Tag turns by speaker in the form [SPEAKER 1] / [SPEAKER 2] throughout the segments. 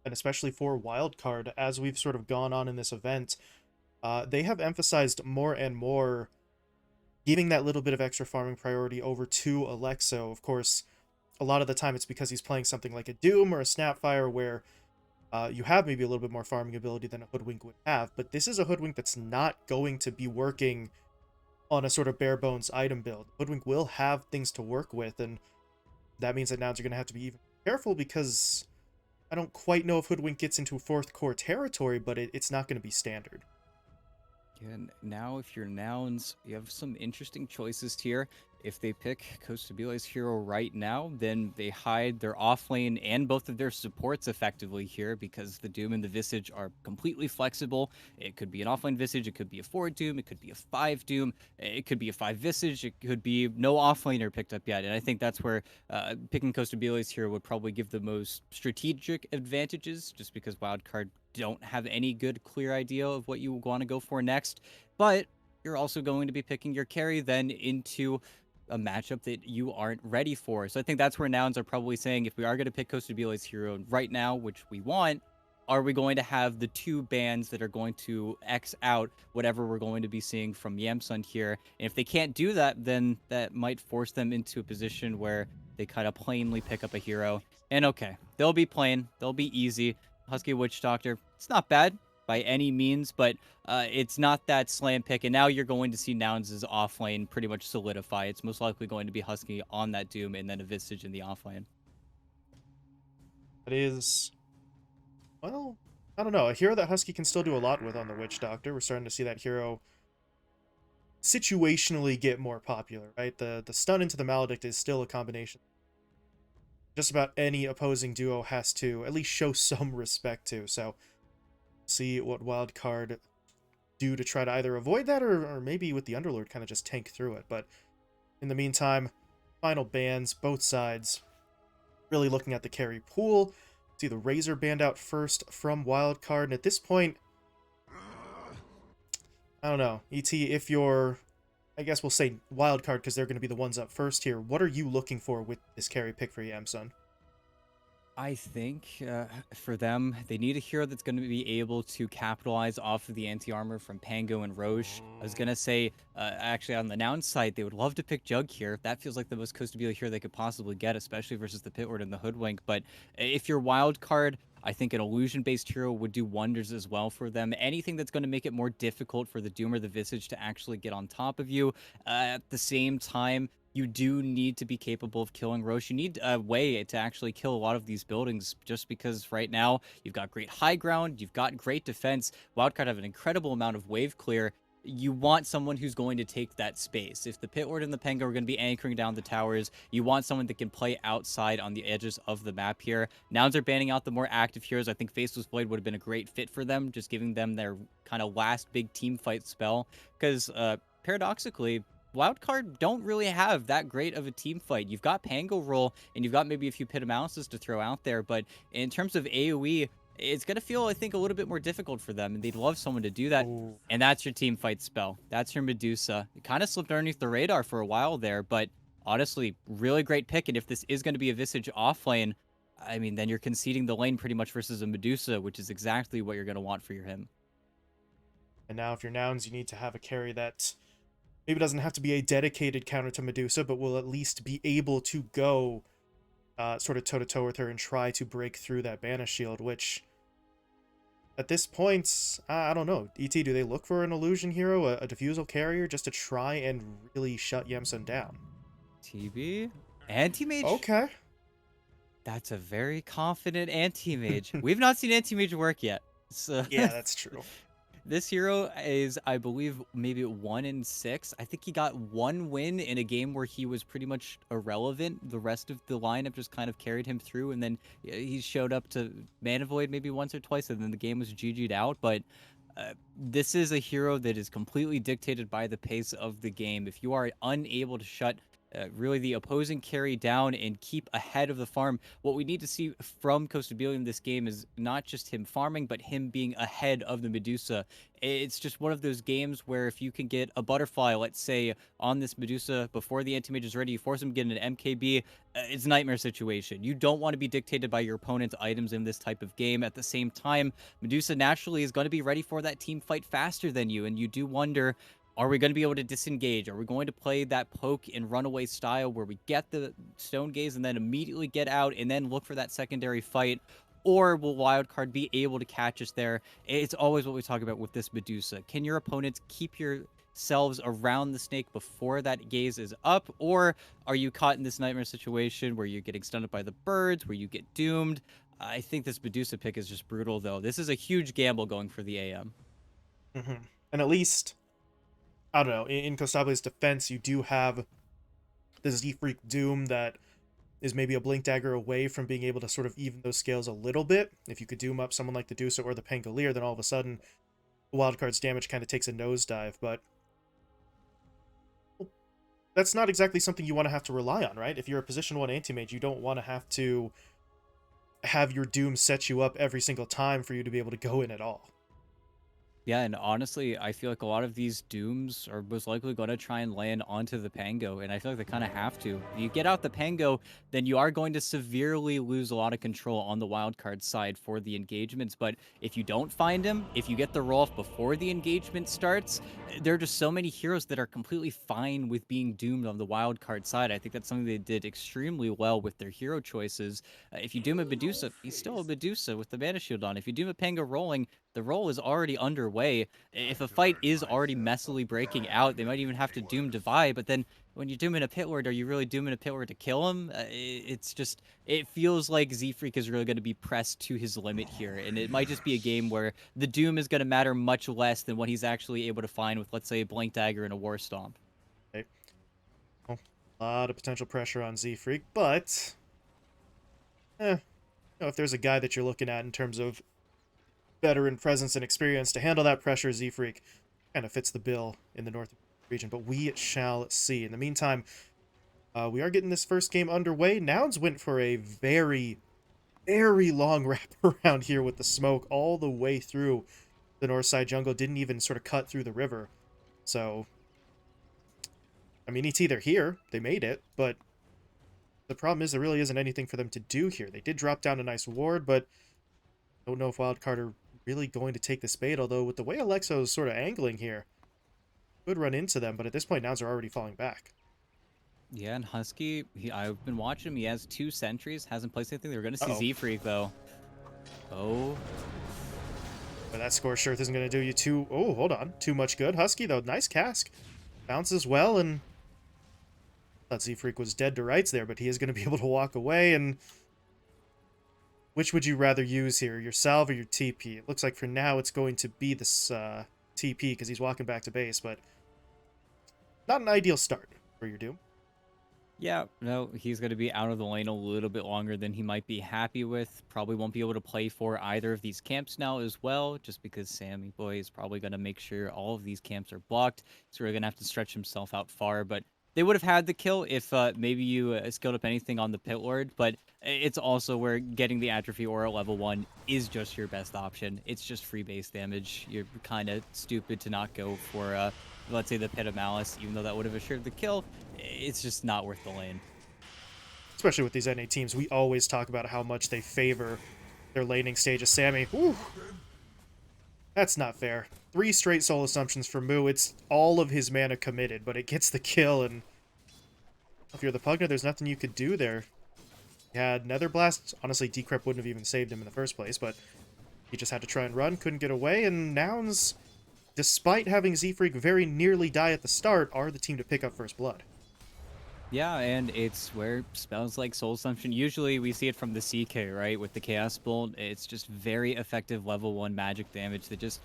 [SPEAKER 1] and especially for Wildcard, as we've sort of gone on in this event, they have emphasized more and more giving that little bit of extra farming priority over to Alexo. Of course, a lot of the time it's because he's playing something like a Doom or a Snapfire where you have maybe a little bit more farming ability than a Hoodwink would have, but this is a Hoodwink that's not going to be working on a sort of bare bones item build. Hoodwink will have things to work with, and that means that nouns are going to have to be even careful because I don't quite know if Hoodwink gets into fourth core territory, but it's not going to be standard.
[SPEAKER 2] Yeah, and now if you're nouns, you have some interesting choices here. If they pick Costabile's hero right now, then they hide their off lane and both of their supports effectively here because the Doom and the Visage are completely flexible. It could be an offlane Visage, it could be a 4 Doom, it could be a 5 Doom, it could be a 5 Visage, it could be no offlaner picked up yet. And I think that's where picking Costabile's hero would probably give the most strategic advantages just because Wildcard don't have any good clear idea of what you want to go for next. But you're also going to be picking your carry then into a matchup that you aren't ready for. So I think that's where nouns are probably saying if we are going to pick Costabile's hero right now, which we want, are we going to have the two bans that are going to X out whatever we're going to be seeing from Yamsun here? And if they can't do that, then that might force them into a position where they kind of plainly pick up a hero. And okay, they'll be plain, they'll be easy. Husky Witch Doctor, it's not bad by any means, but it's not that slam pick. And now you're going to see Nouns' off lane pretty much solidify. It's most likely going to be Husky on that Doom and then a Visage in the off lane.
[SPEAKER 1] That is, well, I don't know, a hero that Husky can still do a lot with on the Witch Doctor. We're starting to see that hero situationally get more popular, right? The stun into the Maledict is still a combination just about any opposing duo has to at least show some respect to. So see what Wildcard do to try to either avoid that or maybe with the Underlord kind of just tank through it. But in the meantime, final bans, both sides really looking at the carry pool. See the Razor banned out first from Wildcard, and at this point, I don't know, ET, if you're, I guess we'll say Wildcard because they're going to be the ones up first here. What are you looking for with this carry pick for Yamsun?
[SPEAKER 2] I think for them, they need a hero that's going to be able to capitalize off of the anti-armor from Pango and Roche. I was going to say, actually, on the noun side, they would love to pick Jug here. That feels like the most Coastabile hero they could possibly get, especially versus the Pitward and the Hoodwink. But if you're wild card, I think an illusion-based hero would do wonders as well for them. Anything that's going to make it more difficult for the Doom or the Visage to actually get on top of you. At the same time, you do need to be capable of killing Roche. You need a way to actually kill a lot of these buildings just because right now you've got great high ground, you've got great defense. Wildcard have an incredible amount of wave clear. You want someone who's going to take that space. If the Pitward and the Penga are going to be anchoring down the towers, you want someone that can play outside on the edges of the map here. Nouns are banning out the more active heroes. I think Faceless Void would have been a great fit for them, just giving them their kind of last big team fight spell. Because paradoxically, Wildcard don't really have that great of a team fight. You've got Pango roll, and you've got maybe a few Pit of Mouses to throw out there, but in terms of AoE, it's going to feel, I think, a little bit more difficult for them, and they'd love someone to do that.
[SPEAKER 1] Ooh.
[SPEAKER 2] And that's your team fight spell. That's your Medusa. It kind of slipped underneath the radar for a while there, but honestly, really great pick. And if this is going to be a Visage off lane, I mean, then you're conceding the lane pretty much versus a Medusa, which is exactly what you're going to want for your him.
[SPEAKER 1] And now if you're nouns, you need to have a carry that maybe doesn't have to be a dedicated counter to Medusa, but will at least be able to go sort of toe-to-toe with her and try to break through that Banish Shield, which at this point, I don't know. ET, do they look for an illusion hero, a diffusal carrier, just to try and really shut Yamsun down?
[SPEAKER 2] TB? Anti-Mage?
[SPEAKER 1] Okay.
[SPEAKER 2] That's a very confident anti-mage. We've not seen anti-mage work yet. So
[SPEAKER 1] Yeah, that's true.
[SPEAKER 2] this hero is, I believe, maybe 1-6. I think he got one win in a game where he was pretty much irrelevant. The rest of the lineup just kind of carried him through, and then he showed up to Mana Void maybe once or twice, and then the game was GG'd out. But this is a hero that is completely dictated by the pace of the game. If you are unable to shut really the opposing carry down and keep ahead of the farm. What we need to see from Costabilia in this game is not just him farming, but him being ahead of the Medusa. It's just one of those games where if you can get a butterfly, let's say, on this Medusa before the anti-mage is ready, you force him to get an MKB, it's a nightmare situation. You don't want to be dictated by your opponent's items in this type of game. At the same time, Medusa naturally is going to be ready for that team fight faster than you, and you do wonder, are we going to be able to disengage? Are we going to play that poke and runaway style where we get the stone gaze and then immediately get out and then look for that secondary fight? Or will Wildcard be able to catch us there? It's always what we talk about with this Medusa. Can your opponents keep yourselves around the snake before that gaze is up? Or are you caught in this nightmare situation where you're getting stunned by the birds, where you get doomed? I think this Medusa pick is just brutal, though. This is a huge gamble going for the AM.
[SPEAKER 1] And at least, I don't know, in Costabli's defense, you do have the Z-Freak Doom that is maybe a Blink Dagger away from being able to sort of even those scales a little bit. If you could Doom up someone like the Dusa or the Pangolier, then all of a sudden, Wildcard's damage kind of takes a nosedive, but that's not exactly something you want to have to rely on, right? If you're a position 1 anti-mage, you don't want to have to have your Doom set you up every single time for you to be able to go in at all.
[SPEAKER 2] Yeah, and honestly, I feel like a lot of these dooms are most likely going to try and land onto the Pango, and I feel like they kind of have to. If you get out the Pango, then you are going to severely lose a lot of control on the wildcard side for the engagements. But if you don't find him, if you get the roll-off before the engagement starts, there are just so many heroes that are completely fine with being doomed on the wildcard side. I think that's something they did extremely well with their hero choices. If you doom a Medusa, he's still a Medusa with the Mana Shield on. If you doom a Pango rolling, the roll is already underway. If a fight is already messily breaking out, they might even have to doom Divide, but then when you're dooming a Pit Lord, are you really dooming a Pit Lord to kill him? It's just, it feels like Z-Freak is really going to be pressed to his limit here, and it might just be a game where the doom is going to matter much less than what he's actually able to find with, let's say, a Blink Dagger and a War Stomp.
[SPEAKER 1] Okay. Well, a lot of potential pressure on Z-Freak, but you know, if there's a guy that you're looking at in terms of veteran presence and experience to handle that pressure, Z-Freak kind of fits the bill in the North region, but we shall see. In the meantime, we are getting this first game underway. Nouns went for a very, very long wraparound here with the smoke all the way through the north side jungle. Didn't even sort of cut through the river. So, I mean, it's either here, they made it, but the problem is there really isn't anything for them to do here. They did drop down a nice ward, but I don't know if Wildcard are really going to take this bait, although with the way Alexo is sort of angling here, could run into them, but at this point, Nouns are already falling back.
[SPEAKER 2] Yeah, and Husky, I've been watching him. He has 2 sentries, hasn't placed anything. They're going to see
[SPEAKER 1] Uh-oh.
[SPEAKER 2] Z-Freak, though. Oh.
[SPEAKER 1] But that Scorched Earth isn't going to do you too... Oh, hold on. Too much good. Husky, though. Nice cask. Bounces well, and... I thought Z-Freak was dead to rights there, but he is going to be able to walk away, and... Which would you rather use here, your salve or your TP? It looks like for now it's going to be this TP, because he's walking back to base, but... Not an ideal start for your Doom.
[SPEAKER 2] Yeah, no, he's going to be out of the lane a little bit longer than he might be happy with. Probably won't be able to play for either of these camps now as well, just because Sammy Boy is probably going to make sure all of these camps are blocked. He's really going to have to stretch himself out far, but they would have had the kill if maybe you skilled up anything on the Pit Lord, but it's also where getting the Atrophy Aura level 1 is just your best option. It's just free base damage. You're kind of stupid to not go for, let's say, the Pit of Malice, even though that would have assured the kill. It's just not worth the lane.
[SPEAKER 1] Especially with these NA teams, we always talk about how much they favor their laning stage of Sammy. Whew. That's not fair. 3 straight soul assumptions for Moo. It's all of his mana committed, but it gets the kill, and if you're the Pugner, there's nothing you could do there. He had Nether Blast. Honestly, Decrep wouldn't have even saved him in the first place, but he just had to try and run, couldn't get away, and Nouns, despite having Z-Freak very nearly die at the start, are the team to pick up first blood.
[SPEAKER 2] Yeah, and it's where spells like Soul Assumption, usually we see it from the CK, right? With the Chaos Bolt, it's just very effective level 1 magic damage that just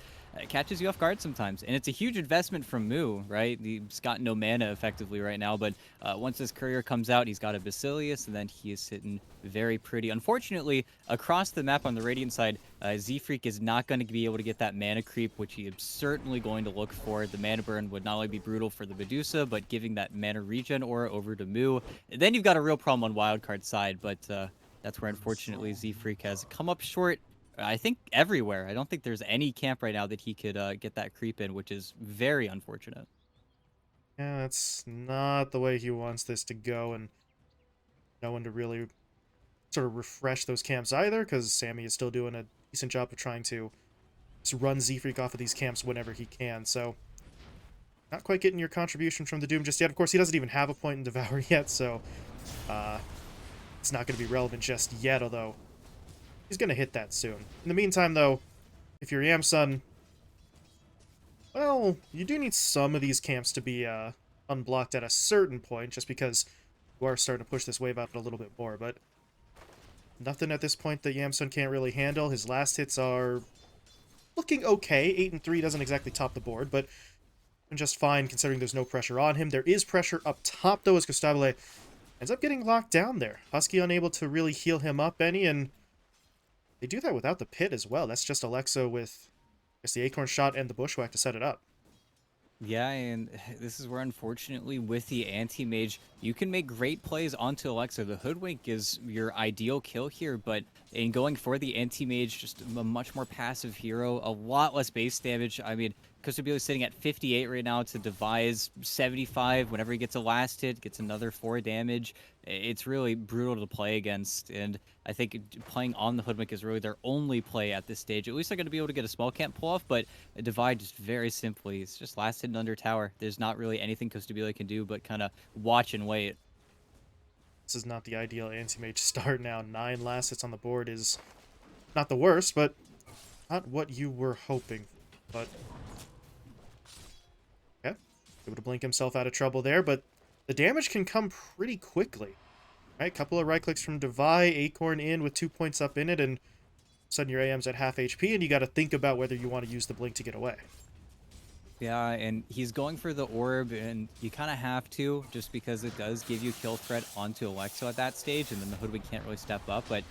[SPEAKER 2] catches you off guard sometimes. And it's a huge investment from Moo, right? He's got no mana effectively right now, but once his courier comes out, he's got a Basilius, and then he is sitting very pretty. Unfortunately, across the map on the Radiant side, Z-Freak is not going to be able to get that mana creep, which he is certainly going to look for. The mana burn would not only be brutal for the Medusa, but giving that mana regen aura over to Moo. Then you've got a real problem on Wildcard side, but that's where unfortunately Z-Freak has come up short. I think everywhere. I don't think there's any camp right now that he could get that creep in, which is very unfortunate.
[SPEAKER 1] Yeah, that's not the way he wants this to go, and no one to really sort of refresh those camps either, because Sammy is still doing a decent job of trying to just run Z-Freak off of these camps whenever he can, so not quite getting your contribution from the Doom just yet. Of course, he doesn't even have a point in Devour yet, so it's not going to be relevant just yet, although he's going to hit that soon. In the meantime, though, if you're Yamsun, well, you do need some of these camps to be unblocked at a certain point, just because you are starting to push this wave out a little bit more, but nothing at this point that Yamsun can't really handle. His last hits are looking okay. 8 and 3 doesn't exactly top the board, but just fine considering there's no pressure on him. There is pressure up top, though, as Gustabile ends up getting locked down there. Husky unable to really heal him up any, and they do that without the pit as well. That's just Alexo with, I guess, the Acorn Shot and the Bushwhack to set it up.
[SPEAKER 2] Yeah, and this is where, unfortunately, with the Anti-Mage, you can make great plays onto Alexa. The Hoodwink is your ideal kill here, but in going for the Anti-Mage, just a much more passive hero, a lot less base damage. I mean, Kostabile is sitting at 58 right now to devise 75. Whenever he gets a last hit, gets another 4 damage. It's really brutal to play against, and I think playing on the Hoodwink is really their only play at this stage. At least they're going to be able to get a small camp pull off, but a divide just very simply. It's just last hit under tower. There's not really anything Kostabile can do but kind of watch and wait.
[SPEAKER 1] This is not the ideal anti-mage start now. 9 last hits on the board is not the worst, but not what you were hoping. But okay, able to blink himself out of trouble there, but the damage can come pretty quickly. Right, couple of right clicks from Devi, Acorn in with 2 points up in it, and sudden your AM's at half HP, and you got to think about whether you want to use the blink to get away.
[SPEAKER 2] Yeah, and he's going for the orb, and you kind of have to, just because it does give you kill threat onto Alexo at that stage, and then the Hoodwink can't really step up, but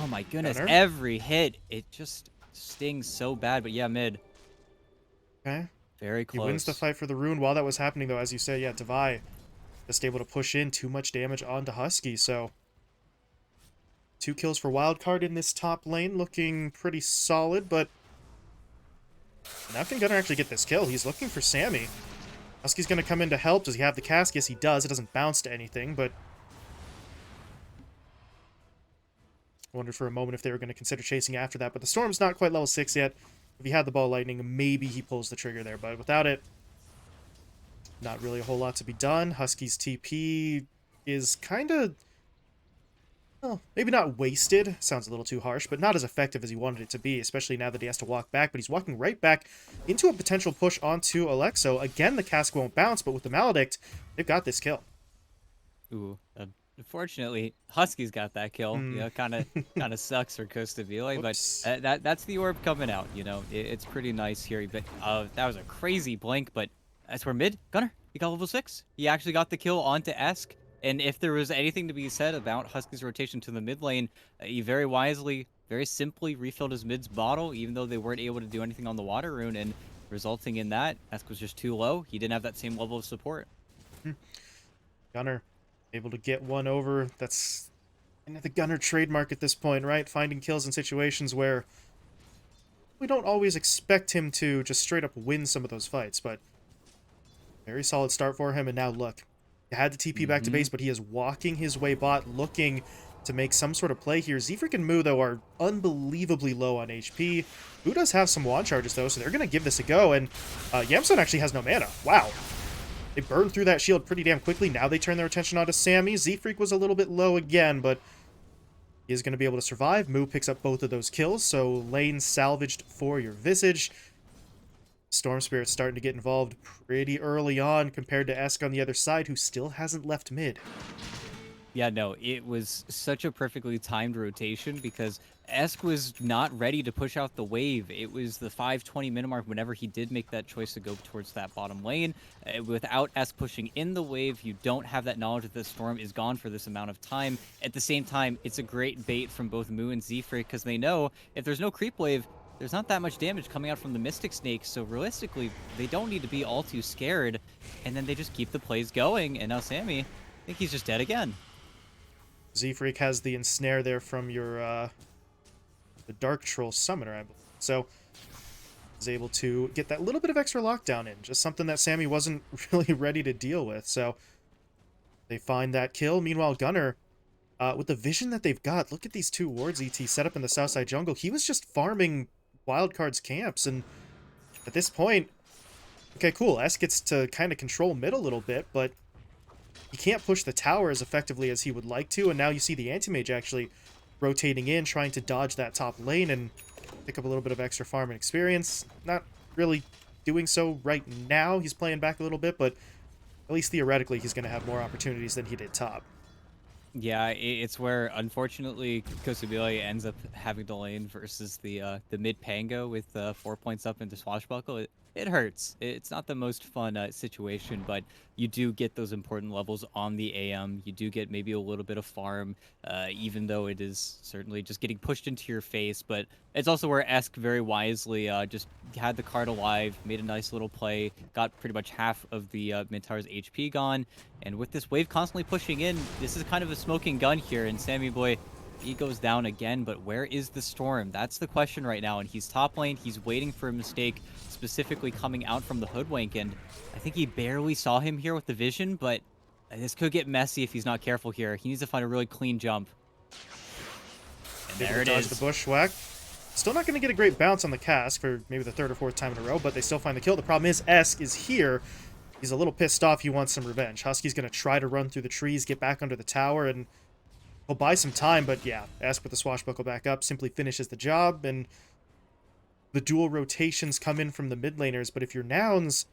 [SPEAKER 2] oh my goodness,
[SPEAKER 1] Gunner.
[SPEAKER 2] every hit, it just stings so bad, but yeah, mid.
[SPEAKER 1] Okay.
[SPEAKER 2] Very close.
[SPEAKER 1] He wins the fight for the rune. While that was happening, though, as you say, yeah, Devi just able to push in too much damage onto Husky, so 2 kills for Wildcard in this top lane, looking pretty solid, but now can Gunner actually get this kill? He's looking for Sammy. Husky's going to come in to help. Does he have the cast? Yes, he does. It doesn't bounce to anything, but I wondered for a moment if they were going to consider chasing after that, but the Storm's not quite level 6 yet. If he had the ball lightning, maybe he pulls the trigger there, but without it, not really a whole lot to be done. Husky's TP is kind of, well, maybe not wasted. Sounds a little too harsh, but not as effective as he wanted it to be, especially now that he has to walk back. But he's walking right back into a potential push onto Alexo. Again, the cask won't bounce, but with the Maledict, they've got this kill.
[SPEAKER 2] Ooh, unfortunately, Husky's got that kill. You know, kind of sucks for Kostabile, but that's the orb coming out. You know, it's pretty nice here. But that was a crazy blink, but that's where mid Gunner. He got level 6. He actually got the kill onto Esk. And if there was anything to be said about Husky's rotation to the mid lane, he very wisely, very simply refilled his mid's bottle, even though they weren't able to do anything on the water rune, and resulting in that, Esk was just too low. He didn't have that same level of support.
[SPEAKER 1] Gunner able to get one over. That's the Gunner trademark at this point, right? Finding kills in situations where we don't always expect him to just straight up win some of those fights, but very solid start for him. And now look, he had the TP back to base, but he is walking his way bot, looking to make some sort of play here. Z-Freak and Moo, though, are unbelievably low on HP. Moo does have some wand charges, though, so they're going to give this a go. And Yamsun actually has no mana. Wow. They burned through that shield pretty damn quickly. Now they turn their attention onto Sammy. Z-Freak was a little bit low again, but he is going to be able to survive. Moo picks up both of those kills, so lane salvaged for your Visage. Storm Spirit's starting to get involved pretty early on compared to Esk on the other side, who still hasn't left mid.
[SPEAKER 2] Yeah, no, it was such a perfectly timed rotation because Esk was not ready to push out the wave. It was the 5:20 minute mark whenever he did make that choice to go towards that bottom lane. Without Esk pushing in the wave, you don't have that knowledge that the storm is gone for this amount of time. At the same time, it's a great bait from both Moo and Zephyr because they know if there's no creep wave, there's not that much damage coming out from the Mystic Snake. So realistically, they don't need to be all too scared. And then they just keep the plays going. And now Sammy, I think he's just dead again.
[SPEAKER 1] Z-Freak has the ensnare there from your the Dark Troll Summoner, I believe. So is able to get that little bit of extra lockdown in, just something that Sammy wasn't really ready to deal with. So they find that kill. Meanwhile, Gunner, with the vision that they've got, look at these two wards ET set up in the Southside jungle. He was just farming Wildcard's camps, and at this point, okay, cool. S gets to kind of control mid a little bit, but he can't push the tower as effectively as he would like to, and now you see the Anti-Mage actually rotating in, trying to dodge that top lane and pick up a little bit of extra farm and experience. Not really doing so right now. He's playing back a little bit, but at least theoretically he's going to have more opportunities than he did top.
[SPEAKER 2] Yeah, it's where unfortunately Kosubile ends up having to lane versus the mid Pango with 4 points up into Swashbuckle. It hurts. It's not the most fun situation, but you do get those important levels on the AM. You do get maybe a little bit of farm, even though it is certainly just getting pushed into your face. But it's also where Esk very wisely just had the card alive, made a nice little play, got pretty much half of the mid tower's HP gone. And with this wave constantly pushing in, this is kind of a smoking gun here. And Sammy Boy, he goes down again. But where is the storm? That's the question right now. And he's top lane. He's waiting for a mistake, specifically coming out from the hoodwink. And I think he barely saw him here with the vision. But this could get messy if he's not careful here. He needs to find a really clean jump. And there it
[SPEAKER 1] dodge
[SPEAKER 2] is.
[SPEAKER 1] the bushwhack. Still not going to get a great bounce on the cast for maybe the third or fourth time in a row, but they still find the kill. The problem is Esk is here. He's a little pissed off. He wants some revenge. Husky's going to try to run through the trees, get back under the tower, and he'll buy some time. But yeah, Esk with the swashbuckle back up simply finishes the job, and the dual rotations come in from the mid laners. But if you're Nouns,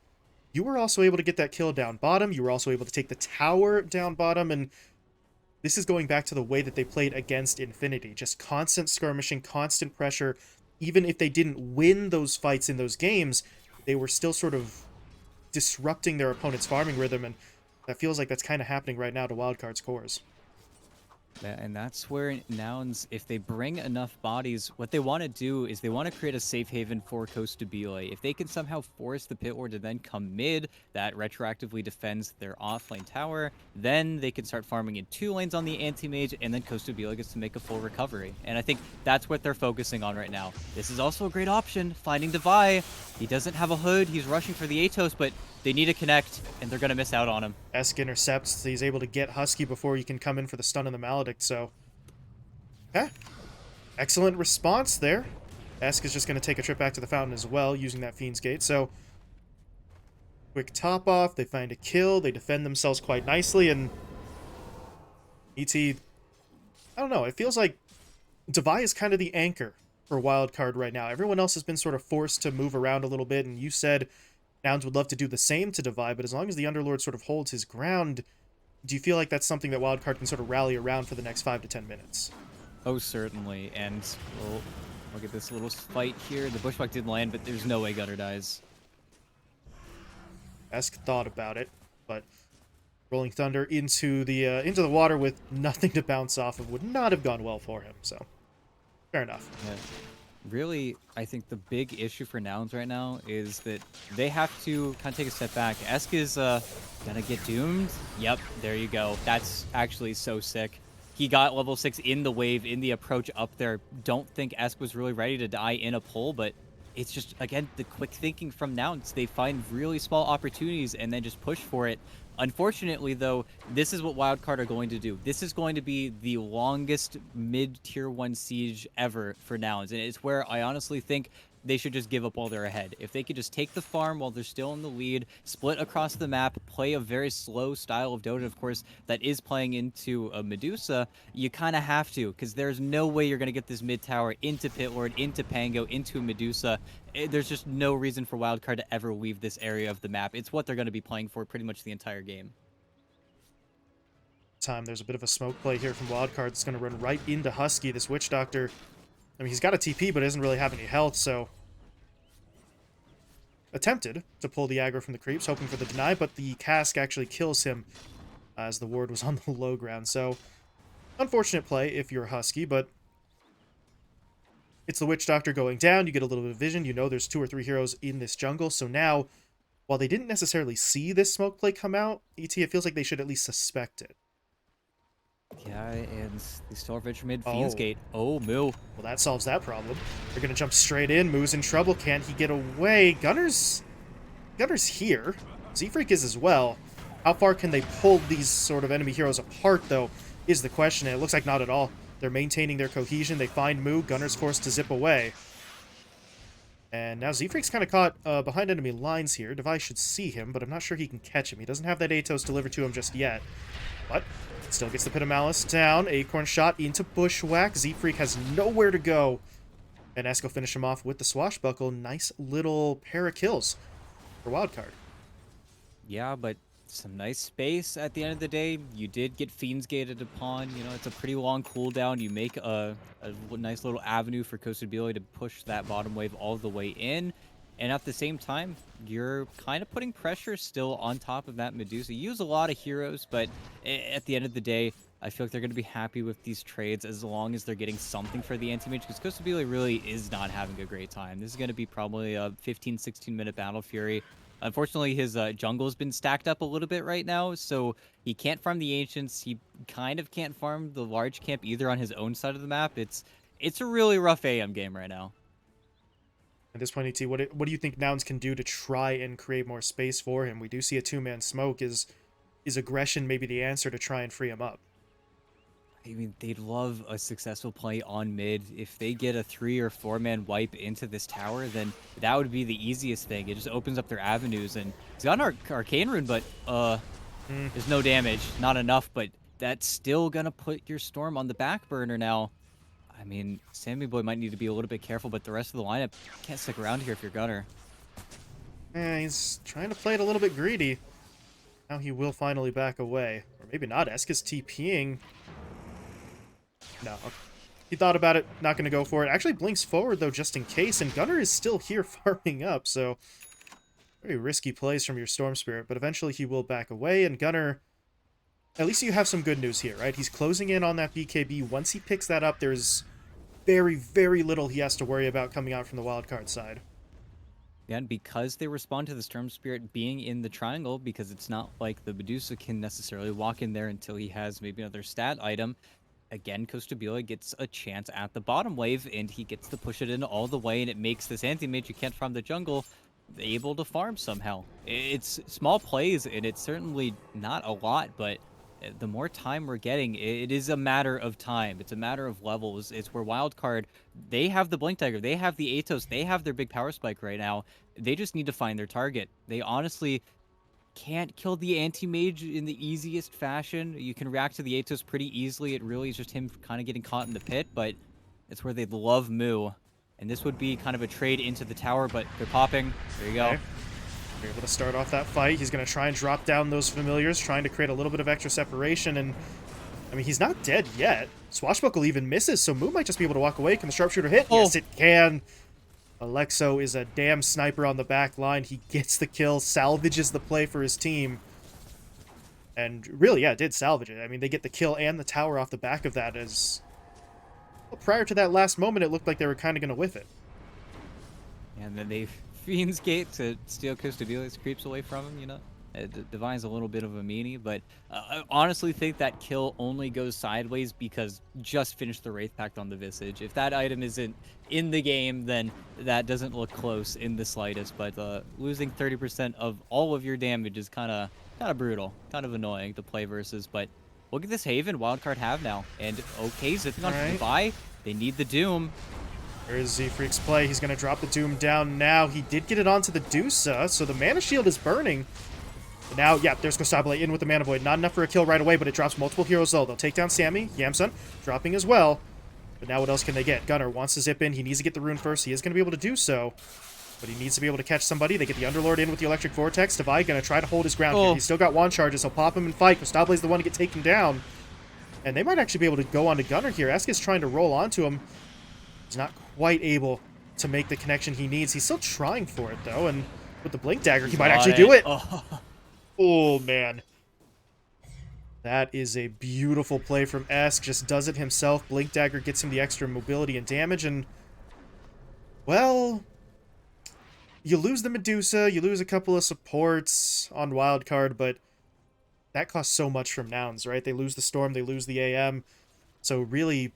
[SPEAKER 1] you were also able to get that kill down bottom. You were also able to take the tower down bottom, and this is going back to the way that they played against Infinity. Just constant skirmishing, constant pressure. Even if they didn't win those fights in those games, they were still sort of disrupting their opponent's farming rhythm, and that feels like that's kind of happening right now to Wildcard's cores.
[SPEAKER 2] And that's where Nouns, if they bring enough bodies, what they want to do is they want to create a safe haven for Kostabile. If they can somehow force the pit ward to then come mid, that retroactively defends their offlane tower, then they can start farming in 2 lanes on the anti-mage, and then Kostabile gets to make a full recovery. And I think that's what they're focusing on right now. This is also a great option, finding Devi. He doesn't have a hood, he's rushing for the Atos, but they need to connect, and they're going to miss out on him.
[SPEAKER 1] Esk intercepts, so he's able to get Husky before he can come in for the stun and the Maledict, so... Okay. Excellent response there. Esk is just going to take a trip back to the fountain as well, using that Fiend's Gate, so... Quick top off, they find a kill, they defend themselves quite nicely, and... ET... I don't know, it feels like Devi is kind of the anchor for Wildcard right now. Everyone else has been sort of forced to move around a little bit, and you said... Nouns would love to do the same to Devi, but as long as the Underlord sort of holds his ground, do you feel like that's something that Wildcard can sort of rally around for the next 5 to 10 minutes?
[SPEAKER 2] Oh, certainly. And we'll get this little fight here. The bushwhack didn't land, but there's no way Gunner dies.
[SPEAKER 1] Esk thought about it, but Rolling Thunder into the water with nothing to bounce off of would not have gone well for him, so fair enough.
[SPEAKER 2] Yeah. Really, I think the big issue for Nouns right now is that they have to kind of take a step back. Esk is gonna get doomed. Yep, there you go. That's actually so sick. He got level 6 in the wave, in the approach up there. Don't think Esk was really ready to die in a pull, but it's just, again, the quick thinking from Nouns. They find really small opportunities and then just push for it. Unfortunately, though, this is what Wildcard are going to do. This is going to be the longest mid-tier 1 siege ever for Nouns, and it's where I honestly think they should just give up while they're ahead. If they could just take the farm while they're still in the lead, split across the map, play a very slow style of Dota, of course, that is playing into a Medusa, you kind of have to, because there's no way you're going to get this mid tower into Pit Lord, into Pango, into Medusa. There's just no reason for Wildcard to ever leave this area of the map. It's what they're going to be playing for pretty much the entire game.
[SPEAKER 1] time. There's a bit of a smoke play here from Wildcard that's going to run right into Husky. This Witch Doctor, I mean, he's got a TP, but doesn't really have any health, so... Attempted to pull the aggro from the creeps, hoping for the deny, but the cask actually kills him as the ward was on the low ground. So, unfortunate play if you're Husky, but it's the Witch Doctor going down. You get a little bit of vision. You know there's 2 or 3 heroes in this jungle. So now, while they didn't necessarily see this smoke play come out, it feels like they should at least suspect it.
[SPEAKER 2] Yeah, and they still have Venture mid Fiend's Gate. Oh, Moo.
[SPEAKER 1] Well, that solves that problem. They're going to jump straight in. Moo's in trouble. Can't he get away? Gunner's here. Z-Freak is as well. How far can they pull these sort of enemy heroes apart, though, is the question. And it looks like not at all. They're maintaining their cohesion. They find Moo. Gunner's forced to zip away. And now Z-Freak's kind of caught behind enemy lines here. Device should see him, but I'm not sure he can catch him. He doesn't have that Atos delivered to him just yet. But still gets the Pit of Malice down. Acorn shot into Bushwhack. Z-Freak has nowhere to go. And Esco finish him off with the Swashbuckle. Nice little pair of kills for Wildcard.
[SPEAKER 2] Yeah, but some nice space at the end of the day. You did get Fiend's Gated upon. You know, it's a pretty long cooldown. You make a nice little avenue for Costa Bile to push that bottom wave all the way in. And at the same time, you're kind of putting pressure still on top of that Medusa. You use a lot of heroes, but at the end of the day, I feel like they're going to be happy with these trades as long as they're getting something for the anti-mage, because Costa Bile really is not having a great time. This is going to be probably a 15, 16-minute Battle Fury. Unfortunately, his jungle's been stacked up a little bit right now, so he can't farm the Ancients. He kind of can't farm the large camp either on his own side of the map. It's a really rough AM game right now.
[SPEAKER 1] At this point, ET, what do you think Nouns can do to try and create more space for him? We do see a 2-man smoke. Is aggression maybe the answer to try and free him up?
[SPEAKER 2] I mean, they'd love a successful play on mid. If they get a 3 or 4-man wipe into this tower, then that would be the easiest thing. It just opens up their avenues. And he's got an Arcane Rune, but there's no damage. Not enough, but that's still going to put your Storm on the back burner now. I mean, Sammy Boy might need to be a little bit careful, but the rest of the lineup can't stick around here if you're Gunner.
[SPEAKER 1] He's trying to play it a little bit greedy. Now he will finally back away. Or maybe not. Eska's TPing. No. He thought about it. Not going to go for it. Actually blinks forward, though, just in case. And Gunner is still here farming up, so... Very risky plays from your Storm Spirit, but eventually he will back away. And Gunner... At least you have some good news here, right? He's closing in on that BKB. Once he picks that up, there's very, very little he has to worry about coming out from the Wildcard side.
[SPEAKER 2] Yeah, and because they respond to the Storm Spirit being in the triangle, because it's not like the Medusa can necessarily walk in there until he has maybe another stat item, again, Costa Bile gets a chance at the bottom wave, and he gets to push it in all the way, and it makes this anti-mage who can't farm the jungle able to farm somehow. It's small plays, and it's certainly not a lot, but the more time we're getting, it is a matter of time. It's a matter of levels. It's where Wildcard, they have the Blink Dagger, they have the Atos, they have their big power spike right now. They just need to find their target. They honestly can't kill the anti-mage in the easiest fashion. You can react to the Atos pretty easily. It really is just him kind of getting caught in the pit, but it's where they love Moo. And this would be kind of a trade into the tower, but they're popping. There you go.
[SPEAKER 1] Okay. You're able to start off that fight. He's going to try and drop down those familiars, trying to create a little bit of extra separation. And, I mean, he's not dead yet. Swashbuckle even misses, so Moo might just be able to walk away. Can the sharpshooter hit? Oh. Yes, it can. Alexo is a damn sniper on the back line. He gets the kill, salvages the play for his team. And really, yeah, did salvage it. I mean, they get the kill and the tower off the back of that as... Well, prior to that last moment, it looked like they were kind of going to whiff it.
[SPEAKER 2] And then they Fiend's Gate to steal Costa Bile's creeps away from him, you know? Divine's a little bit of a meanie, but I honestly think that kill only goes sideways because just finished the Wraith Pact on the Visage. If that item isn't in the game, then that doesn't look close in the slightest, but losing 30% of all of your damage is kind of brutal, kind of annoying to play versus, but look at this Haven Wildcard have now, and okay, zipping on to the buy. They need the Doom.
[SPEAKER 1] There's Z-Freak's play. He's going to drop the Doom down now. He did get it onto the Dusa, so the Mana Shield is burning. But now, yeah, there's Kostabile in with the Mana Void. Not enough for a kill right away, but it drops multiple heroes, though. They'll take down Sammy. Yamsun dropping as well. But now what else can they get? Gunner wants to zip in. He needs to get the rune first. He is going to be able to do so. but he needs to be able to catch somebody. They get the Underlord in with the Electric Vortex. Divide gonna try to hold his ground here.
[SPEAKER 2] Oh,
[SPEAKER 1] He's still got wand charges. He'll pop him and fight. Costable's the one to get taken down. And they might actually be able to go on to Gunner here. Esk is trying to roll onto him. He's not quite able to make the connection he needs. He's still trying for it, though, and with the Blink Dagger, he might actually do it. Oh, man. That is a beautiful play from Esk. Just does it himself. Blink Dagger gets him the extra mobility and damage, and, well, you lose the Medusa, you lose a couple of supports on Wildcard, but that costs so much from Nouns, right? They lose the Storm, they lose the AM, so really,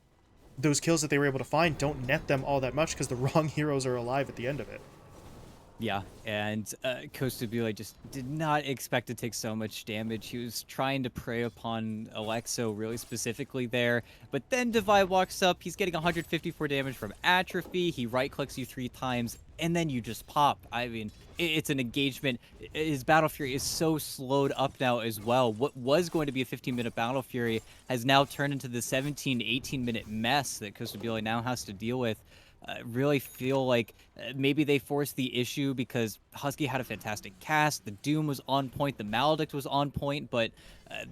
[SPEAKER 1] those kills that they were able to find don't net them all that much because the wrong heroes are alive at the end of it.
[SPEAKER 2] yeah, and Kostabile just did not expect to take so much damage. He was trying to prey upon Alexo really specifically there, but then Divide walks up. He's getting 154 damage from Atrophy. He right-clicks you 3 times, and then you just pop. I mean, it's an engagement. His Battle Fury is so slowed up now as well. What was going to be a 15-minute Battle Fury has now turned into the 17, 18-minute mess that Kostabile now has to deal with. Really feel like maybe they forced the issue because Husky had a fantastic cast, the Doom was on point, the Maledict was on point, but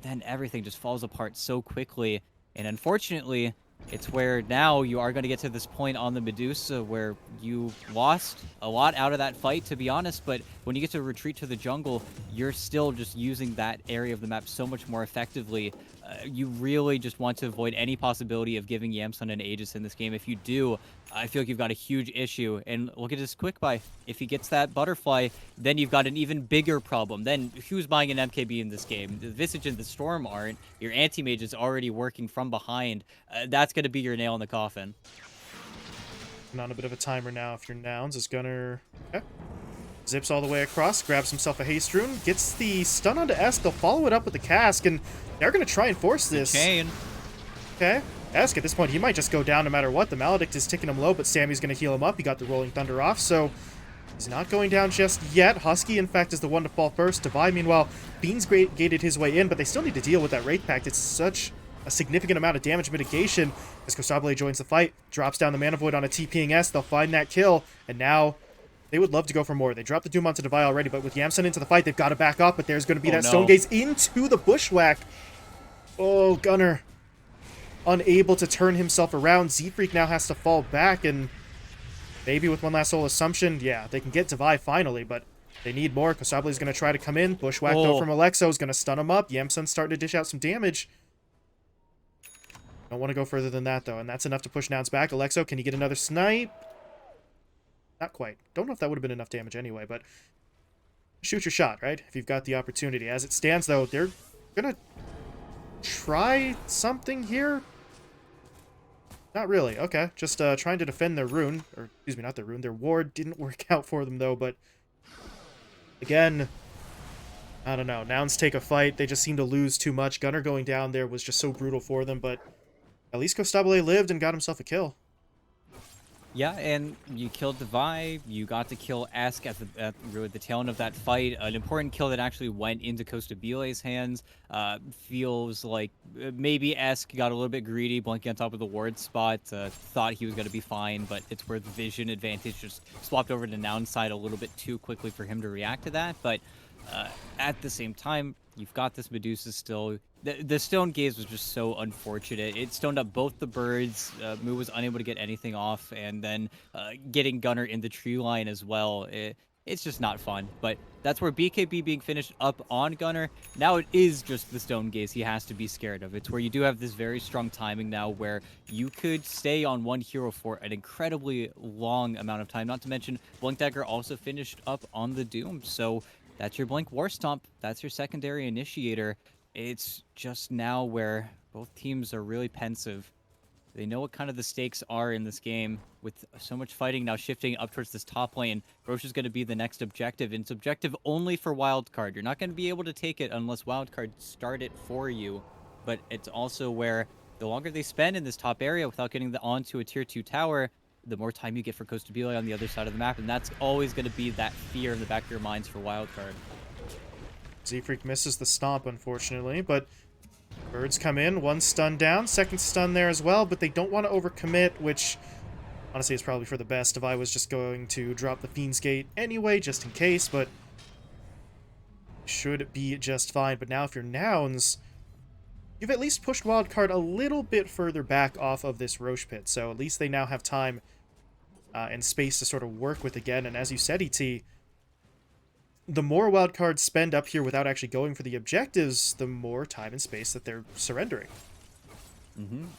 [SPEAKER 2] then everything just falls apart so quickly. And unfortunately, it's where now you are going to get to this point on the Medusa where you lost a lot out of that fight, to be honest, but when you get to retreat to the jungle, you're still just using that area of the map so much more effectively. You really just want to avoid any possibility of giving Yamsun an Aegis in this game. If you do, I feel like you've got a huge issue. And look at his quick buy. If he gets that butterfly, then you've got an even bigger problem. Then who's buying an MKB in this game? The Visage and the Storm aren't. Your anti-mage is already working from behind. That's going to be your nail in the coffin.
[SPEAKER 1] And on a bit of a timer now if you're Nouns. Is Gunner... Okay. Zips all the way across, grabs himself a haste rune, gets the stun onto Esk. They'll follow it up with the cask, and they're going to try and force this.
[SPEAKER 2] Chain.
[SPEAKER 1] Okay. Esk, at this point, he might just go down no matter what. The Maledict is ticking him low, but Sammy's going to heal him up. He got the Rolling Thunder off, so he's not going down just yet. Husky, in fact, is the one to fall first. Divide, meanwhile, Beans gated his way in, but they still need to deal with that Wraith Pact. It's such a significant amount of damage mitigation as Kostabile joins the fight, drops down the Mana Void on a TPing S. They'll find that kill, and now they would love to go for more. They dropped the Doom onto Divide already, but with Yamsun into the fight, they've got to back up, but there's going to be that
[SPEAKER 2] no.
[SPEAKER 1] Stone Gaze into the Bushwhack. Oh, Gunner. Unable to turn himself around. Z-Freak now has to fall back, and maybe with one last Soul Assumption, yeah, they can get Divide finally, but they need more. Kostable's going to try to come in. Bushwhack, though, from Alexo is going to stun him up. Yamsun's starting to dish out some damage. Don't want to go further than that, though, and that's enough to push Nouns back. Alexo, can you get another snipe? Not quite. Don't know if that would have been enough damage anyway, but shoot your shot, right? If you've got the opportunity. As it stands, though, they're going to try something here. Not really. Okay. Just trying to defend their rune. Or, excuse me, not their rune. Their ward didn't work out for them, though, but again, I don't know. Nouns take a fight. They just seem to lose too much. Gunner going down there was just so brutal for them, but at least Kostabile lived and got himself a kill.
[SPEAKER 2] Yeah, and you killed Divide, you got to kill Esk at really the tail end of that fight. An important kill that actually went into Kostabile's hands. Feels like maybe Esk got a little bit greedy, blinking on top of the ward spot, thought he was going to be fine, but it's where the vision advantage just swapped over to Noun's side a little bit too quickly for him to react to that. But at the same time, you've got this Medusa still. The Stone Gaze was just so unfortunate. It stoned up both the birds. Moo was unable to get anything off, and then getting Gunner in the tree line as well. It's just not fun. But that's where BKB being finished up on Gunner. Now it is just the Stone Gaze he has to be scared of. It's where you do have this very strong timing now where you could stay on one hero for an incredibly long amount of time. Not to mention, Blink Dagger also finished up on the Doom. So that's your Blink War Stomp. That's your secondary initiator. It's just now where both teams are really pensive. They know what kind of the stakes are in this game. With so much fighting now shifting up towards this top lane, Roche is going to be the next objective, and it's objective only for Wildcard. You're not going to be able to take it unless Wildcard start it for you. But it's also where the longer they spend in this top area without getting onto a tier 2 tower, the more time you get for Kostabile on the other side of the map, and that's always going to be that fear in the back of your minds for Wildcard.
[SPEAKER 1] Z-Freak misses the stomp, unfortunately, but birds come in. One stun down, second stun there as well, but they don't want to overcommit, which Honestly, it's probably for the best if I was just going to drop the Fiend's Gate anyway, just in case, but should be just fine. But now if you're Nouns, you've at least pushed Wildcard a little bit further back off of this Roche Pit, so at least they now have time and space to sort of work with again. And as you said, ET, the more Wildcards spend up here without actually going for the objectives, the more time and space that they're surrendering.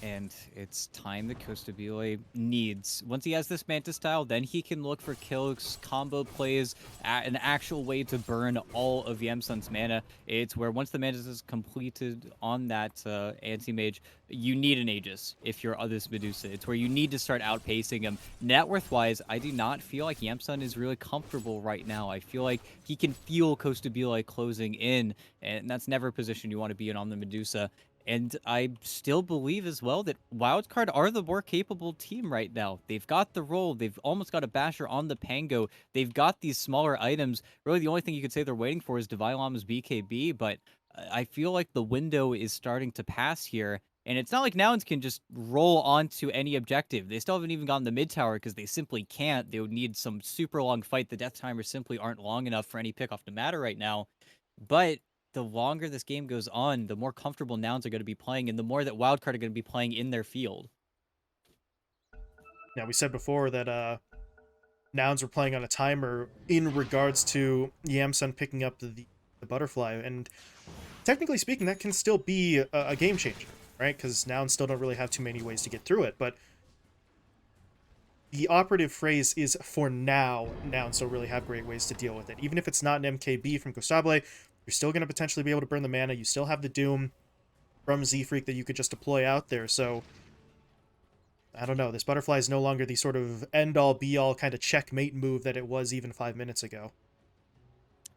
[SPEAKER 2] And it's time that Costabile needs. Once he has this Manta style, then he can look for kills, combo plays, an actual way to burn all of Yamsun's mana. It's where once the Mantis is completed on that anti-mage, you need an Aegis if you're this Medusa. It's where you need to start outpacing him. Net worth-wise, I do not feel like Yamsun is really comfortable right now. I feel like he can feel Costabile closing in, and that's never a position you want to be in on the Medusa. And I still believe as well that Wildcard are the more capable team right now. They've got the roll. They've almost got a basher on the Pango. They've got these smaller items. Really, the only thing you could say they're waiting for is Divine Llama's BKB, but I feel like the window is starting to pass here. And it's not like Nouns can just roll onto any objective. They still haven't even gotten the mid tower because they simply can't. They would need some super long fight. The death timers simply aren't long enough for any pick off to matter right now. But the longer this game goes on, the more comfortable Nouns are going to be playing, and the more that Wildcard are going to be playing in their field.
[SPEAKER 1] Now, we said before that Nouns were playing on a timer in regards to Yamsun picking up the butterfly, and technically speaking, that can still be a game changer, right? Because Nouns still don't really have too many ways to get through it, but the operative phrase is for now, Nouns don't really have great ways to deal with it. Even if it's not an MKB from Costable, you're still going to potentially be able to burn the mana. You still have the Doom from Z-Freak that you could just deploy out there, so I don't know. This butterfly is no longer the sort of end-all, be-all kind of checkmate move that it was even 5 minutes ago.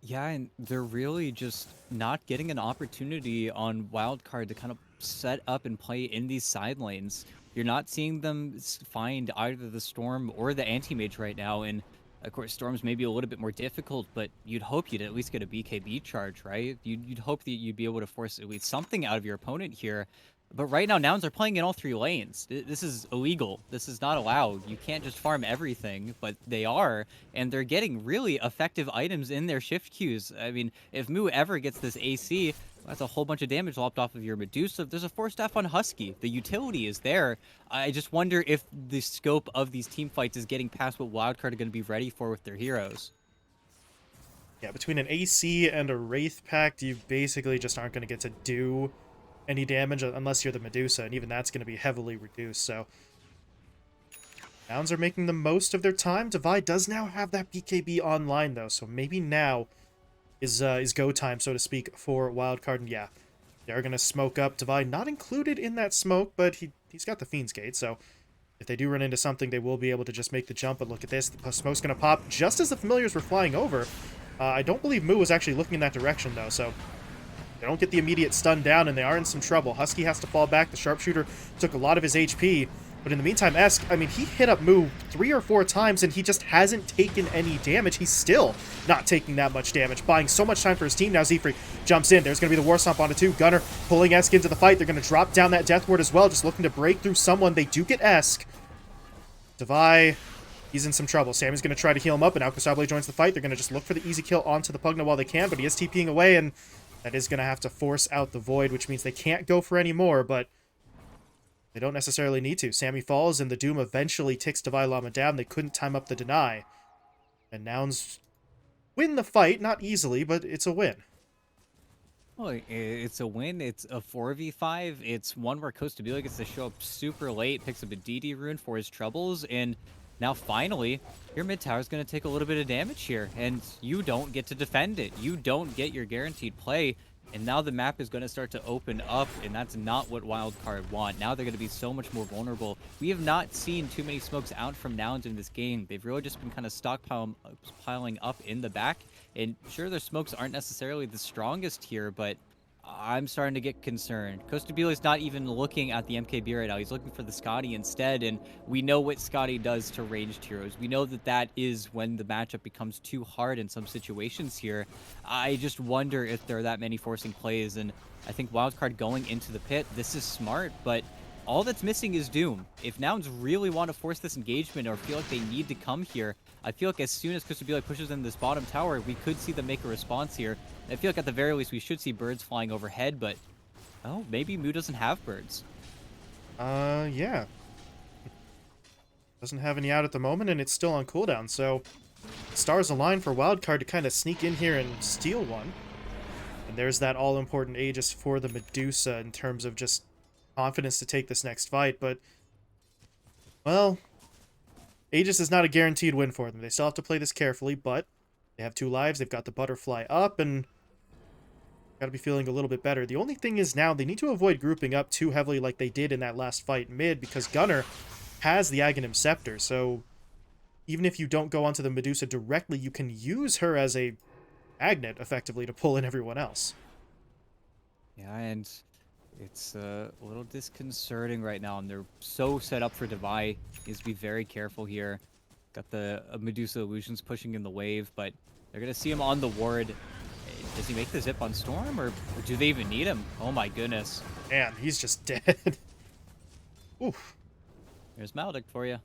[SPEAKER 2] Yeah, and they're really just not getting an opportunity on Wildcard to kind of set up and play in these side lanes. You're not seeing them find either the Storm or the Anti-Mage right now, and of course, Storm's maybe a little bit more difficult, but you'd hope you'd at least get a BKB charge, right? You'd hope that you'd be able to force at least something out of your opponent here. But right now, Nouns are playing in all three lanes. This is illegal. This is not allowed. You can't just farm everything, but they are, and they're getting really effective items in their shift queues. I mean, if Mu ever gets this AC, that's a whole bunch of damage lopped off of your Medusa. There's a 4-staff on Husky. The utility is there. I just wonder if the scope of these team fights is getting past what Wildcard are going to be ready for with their heroes.
[SPEAKER 1] Yeah, between an AC and a Wraith Pact, you basically just aren't going to get to do any damage unless you're the Medusa, and even that's going to be heavily reduced, so Nouns are making the most of their time. Divide does now have that BKB online, though, so maybe now is go time, so to speak, for Wildcard, and yeah, they're going to smoke up. Divide not included in that smoke, but he's got the Fiend's Gate, so if they do run into something, they will be able to just make the jump, but look at this, the smoke's going to pop just as the Familiars were flying over. I don't believe Mu was actually looking in that direction, though, so they don't get the immediate stun down, and they are in some trouble. Husky has to fall back. The Sharpshooter took a lot of his HP, but in the meantime, Esk, I mean, he hit up Mu 3 or 4 times, and he just hasn't taken any damage. He's still not taking that much damage, buying so much time for his team. Now Z-Freak jumps in. There's going to be the War Stomp onto 2. Gunner pulling Esk into the fight. They're going to drop down that Death Ward as well, just looking to break through someone. They do get Esk. Devi, he's in some trouble. Sammy's going to try to heal him up, and now Costable joins the fight. They're going to just look for the easy kill onto the Pugna while they can, but he is TPing away, and that is going to have to force out the Void, which means they can't go for any more, but they don't necessarily need to. Sammy falls, and the Doom eventually ticks Divine Llama down. They couldn't time up the deny. And Nouns win the fight, not easily, but it's a win.
[SPEAKER 2] Well, it's a win. It's a 4v5. It's one where Costabile gets to show up super late, picks up a DD rune for his troubles, and now finally, your mid tower is going to take a little bit of damage here, and you don't get to defend it. You don't get your guaranteed play, and now the map is going to start to open up, and that's not what Wildcard want. Now they're going to be so much more vulnerable. We have not seen too many smokes out from Nouns in this game. They've really just been kind of stockpiling up in the back, and sure, their smokes aren't necessarily the strongest here, but I'm starting to get concerned. Costabile is not even looking at the MKB right now. He's looking for the Scotty instead, and we know what Scotty does to ranged heroes. We know that that is when the matchup becomes too hard in some situations here. I just wonder if there are that many forcing plays, and I think Wildcard going into the pit, this is smart, but all that's missing is Doom. If Nouns really want to force this engagement or feel like they need to come here, I feel like as soon as Kustabila pushes in this bottom tower, we could see them make a response here. I feel like at the very least, we should see birds flying overhead, but oh, maybe Moo doesn't have birds.
[SPEAKER 1] Yeah. Doesn't have any out at the moment, and it's still on cooldown, so stars align for Wildcard to kind of sneak in here and steal one. And there's that all-important Aegis for the Medusa in terms of just confidence to take this next fight, but, well, Aegis is not a guaranteed win for them. They still have to play this carefully, but they have 2 lives, they've got the butterfly up, and gotta be feeling a little bit better. The only thing is now they need to avoid grouping up too heavily like they did in that last fight mid, because Gunnar has the Aghanim Scepter, so even if you don't go onto the Medusa directly, you can use her as a magnet, effectively, to pull in everyone else.
[SPEAKER 2] Yeah, and it's a little disconcerting right now, and they're so set up for Divide. Needs to be very careful here. Got the Medusa Illusions pushing in the wave, but they're going to see him on the ward. Does he make the zip on Storm, or do they even need him? Oh my goodness.
[SPEAKER 1] Man, he's just dead. Oof.
[SPEAKER 2] There's Maledict for you.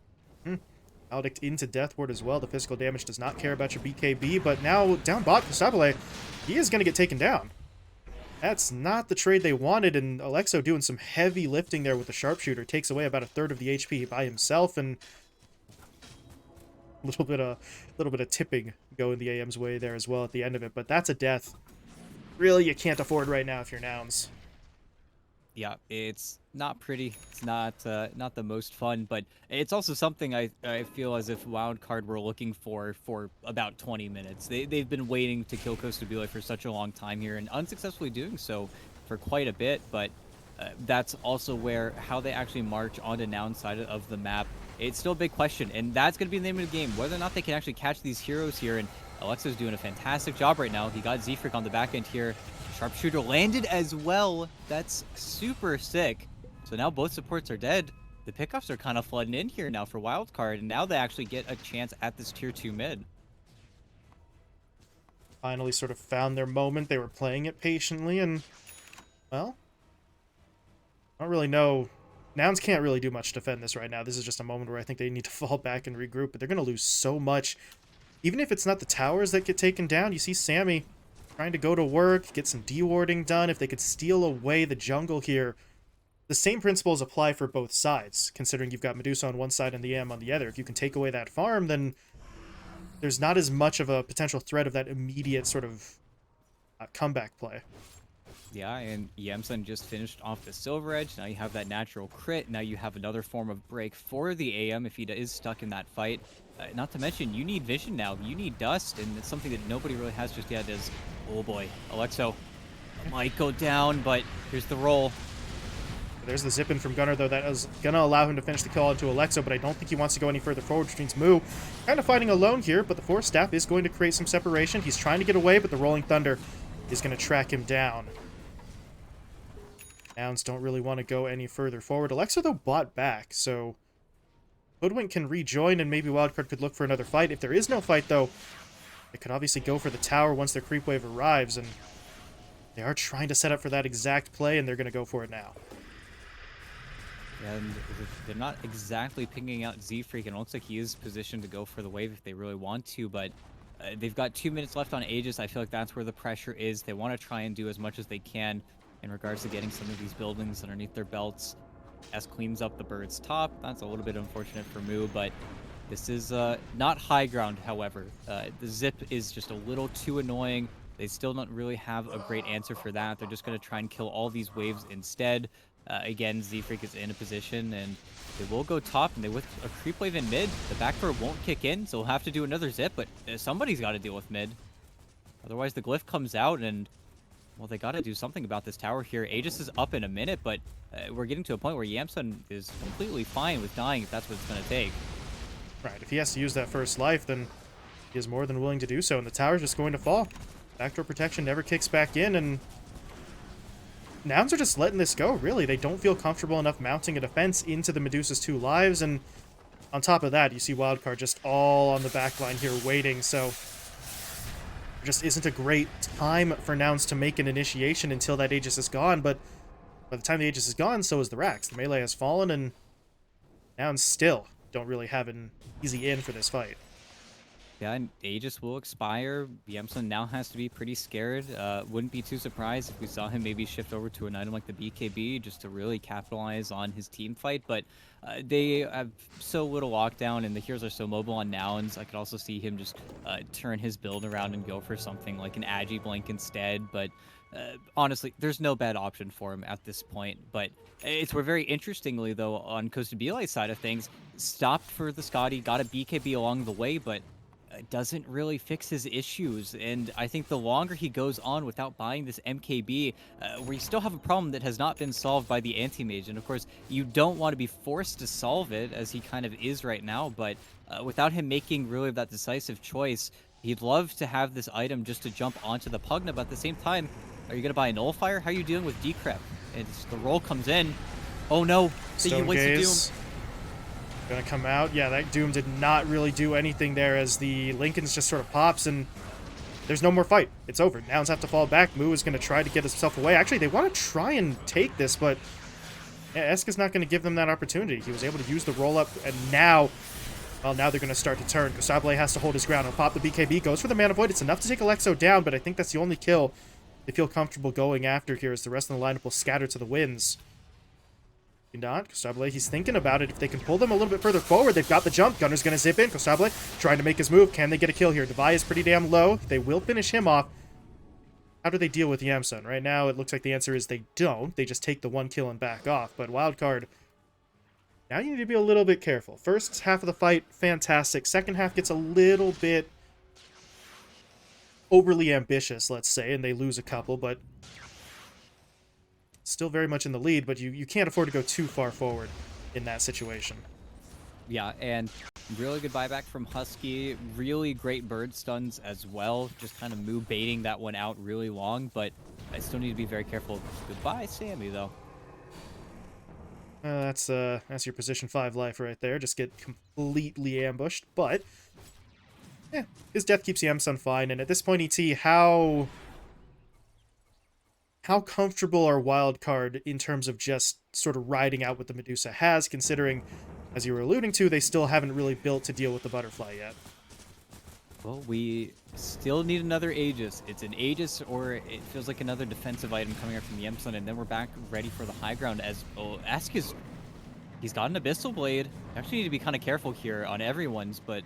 [SPEAKER 1] Maledict into Death Ward as well. The physical damage does not care about your BKB, but now down bot for Stabile, he is going to get taken down. That's not the trade they wanted, and Alexo doing some heavy lifting there with the Sharpshooter. Takes away about 1/3 of the HP by himself, and a little bit of tipping going the AM's way there as well at the end of it, but that's a death. Really, you can't afford right now if you're Nouns.
[SPEAKER 2] Yeah, it's not pretty. It's not not the most fun, but it's also something I feel as if Wildcard were looking for about 20 minutes. They've been waiting to kill Kostabile for such a long time here, and unsuccessfully doing so for quite a bit. But that's also where how they actually march onto Noun side of the map. It's still a big question, and that's going to be the name of the game. Whether or not they can actually catch these heroes here, and Alexo's doing a fantastic job right now. He got Zefric on the back end here. Sharpshooter landed as well. That's super sick. So now both supports are dead. The pickups are kind of flooding in here now for Wildcard, and now they actually get a chance at this tier 2 mid.
[SPEAKER 1] Finally sort of found their moment. They were playing it patiently, and, well, I don't really know. Nouns can't really do much to defend this right now. This is just a moment where I think they need to fall back and regroup, but they're going to lose so much. Even if it's not the towers that get taken down, you see Sammy trying to go to work, get some dewarding done. If they could steal away the jungle here, the same principles apply for both sides, considering you've got Medusa on one side and the AM on the other. If you can take away that farm, then there's not as much of a potential threat of that immediate sort of comeback play.
[SPEAKER 2] Yeah, and Yamsun just finished off the Silver Edge. Now you have that natural crit. Now you have another form of break for the AM if he is stuck in that fight. Not to mention, you need vision now. You need dust, and it's something that nobody really has just yet is, oh boy, Alexo might go down, but here's the roll.
[SPEAKER 1] There's the zip in from Gunnar, though. That is going to allow him to finish the kill onto Alexo, but I don't think he wants to go any further forward, which means Moo kind of fighting alone here, but the Force Staff is going to create some separation. He's trying to get away, but the Rolling Thunder is going to track him down. Nouns don't really want to go any further forward. Alexo, though, bought back, so Hoodwink can rejoin, and maybe Wildcard could look for another fight. If there is no fight, though, they could obviously go for the tower once their creep wave arrives, and they are trying to set up for that exact play, and they're going to go for it now.
[SPEAKER 2] And they're not exactly picking out Z-Freak, and it looks like he is positioned to go for the wave if they really want to, but they've got 2 minutes left on Aegis. I feel like that's where the pressure is. They want to try and do as much as they can in regards to getting some of these buildings underneath their belts. S cleans up the bird's top. That's a little bit unfortunate for Moo, but this is not high ground, however. The zip is just a little too annoying. They still don't really have a great answer for that. They're just going to try and kill all these waves instead. Again, Z-Freak is in a position, and they will go top, and they with a creep wave in mid. The back door won't kick in, so we'll have to do another zip, but somebody's got to deal with mid. Otherwise, the glyph comes out, and, well, they got to do something about this tower here. Aegis is up in a minute, but we're getting to a point where Yamsun is completely fine with dying if that's what it's going to take.
[SPEAKER 1] Right, if he has to use that first life, then he is more than willing to do so, and the tower's just going to fall. Backdoor protection never kicks back in, and Nouns are just letting this go, really. They don't feel comfortable enough mounting a defense into the Medusa's 2 lives, and on top of that, you see Wildcard just all on the back line here waiting, so there just isn't a great time for Nouns to make an initiation until that Aegis is gone, but By the time the Aegis is gone, so is the Rax. The melee has fallen, and nouns still don't really have an easy in for this fight.
[SPEAKER 2] Yeah, and Aegis will expire. Yamsun now has to be pretty scared. Wouldn't be too surprised if we saw him maybe shift over to an item like the BKB just to really capitalize on his team fight. But they have so little lockdown, and the heroes are so mobile on nouns. I could also see him just turn his build around and go for something like an Agi Blink instead. But honestly, there's no bad option for him at this point. But it's where very interestingly, though, on Costa Beli's side of things, stopped for the Scotty, got a BKB along the way, but doesn't really fix his issues. And I think the longer he goes on without buying this MKB, where you still have a problem that has not been solved by the anti-mage. And of course, you don't want to be forced to solve it, as he kind of is right now, but without him making really that decisive choice, he'd love to have this item just to jump onto the Pugna, but at the same time, are you going to buy a Nullifier? How are you dealing with Decrep? And the roll comes in. Oh no, the
[SPEAKER 1] Stone
[SPEAKER 2] wasted Doom.
[SPEAKER 1] Gaze. Gonna come out. Yeah, that Doom did not really do anything there, as the Lincoln's just sort of pops, and there's no more fight. It's over. Nouns have to fall back. Moo is gonna try to get himself away. Actually, they want to try and take this, but yeah, Eska's not gonna give them that opportunity. He was able to use the roll-up, and now, well, now they're gonna start to turn. Kostabile has to hold his ground. He'll pop the BKB, goes for the Mana Void. It's enough to take Alexo down, but I think that's the only kill they feel comfortable going after here, as the rest of the lineup will scatter to the winds. Not. Kostabile, he's thinking about it. If they can pull them a little bit further forward, they've got the jump. Gunner's going to zip in. Kostabile trying to make his move. Can they get a kill here? Devi is pretty damn low. They will finish him off. How do they deal with Yamsun? Right now, it looks like the answer is they don't. They just take the one kill and back off. But Wildcard, now you need to be a little bit careful. First half of the fight, fantastic. Second half gets a little bit overly ambitious, let's say, and they lose a couple, but still very much in the lead, but you can't afford to go too far forward in that situation.
[SPEAKER 2] Yeah, and really good buyback from Husky. Really great bird stuns as well. Just kind of move baiting that one out really long, but I still need to be very careful. Goodbye, Sammy, though.
[SPEAKER 1] That's your position 5 life right there. Just get completely ambushed, but yeah, his death keeps Yamsun fine, and at this point, ET, how comfortable are Wildcard in terms of just sort of riding out what the Medusa has, considering, as you were alluding to, they still haven't really built to deal with the butterfly yet?
[SPEAKER 2] Well, we still need another Aegis. It's an Aegis, or it feels like another defensive item coming up from Yamsun, and then we're back ready for the high ground, as Ask is... He's got an Abyssal Blade. You actually need to be kind of careful here on everyone's, but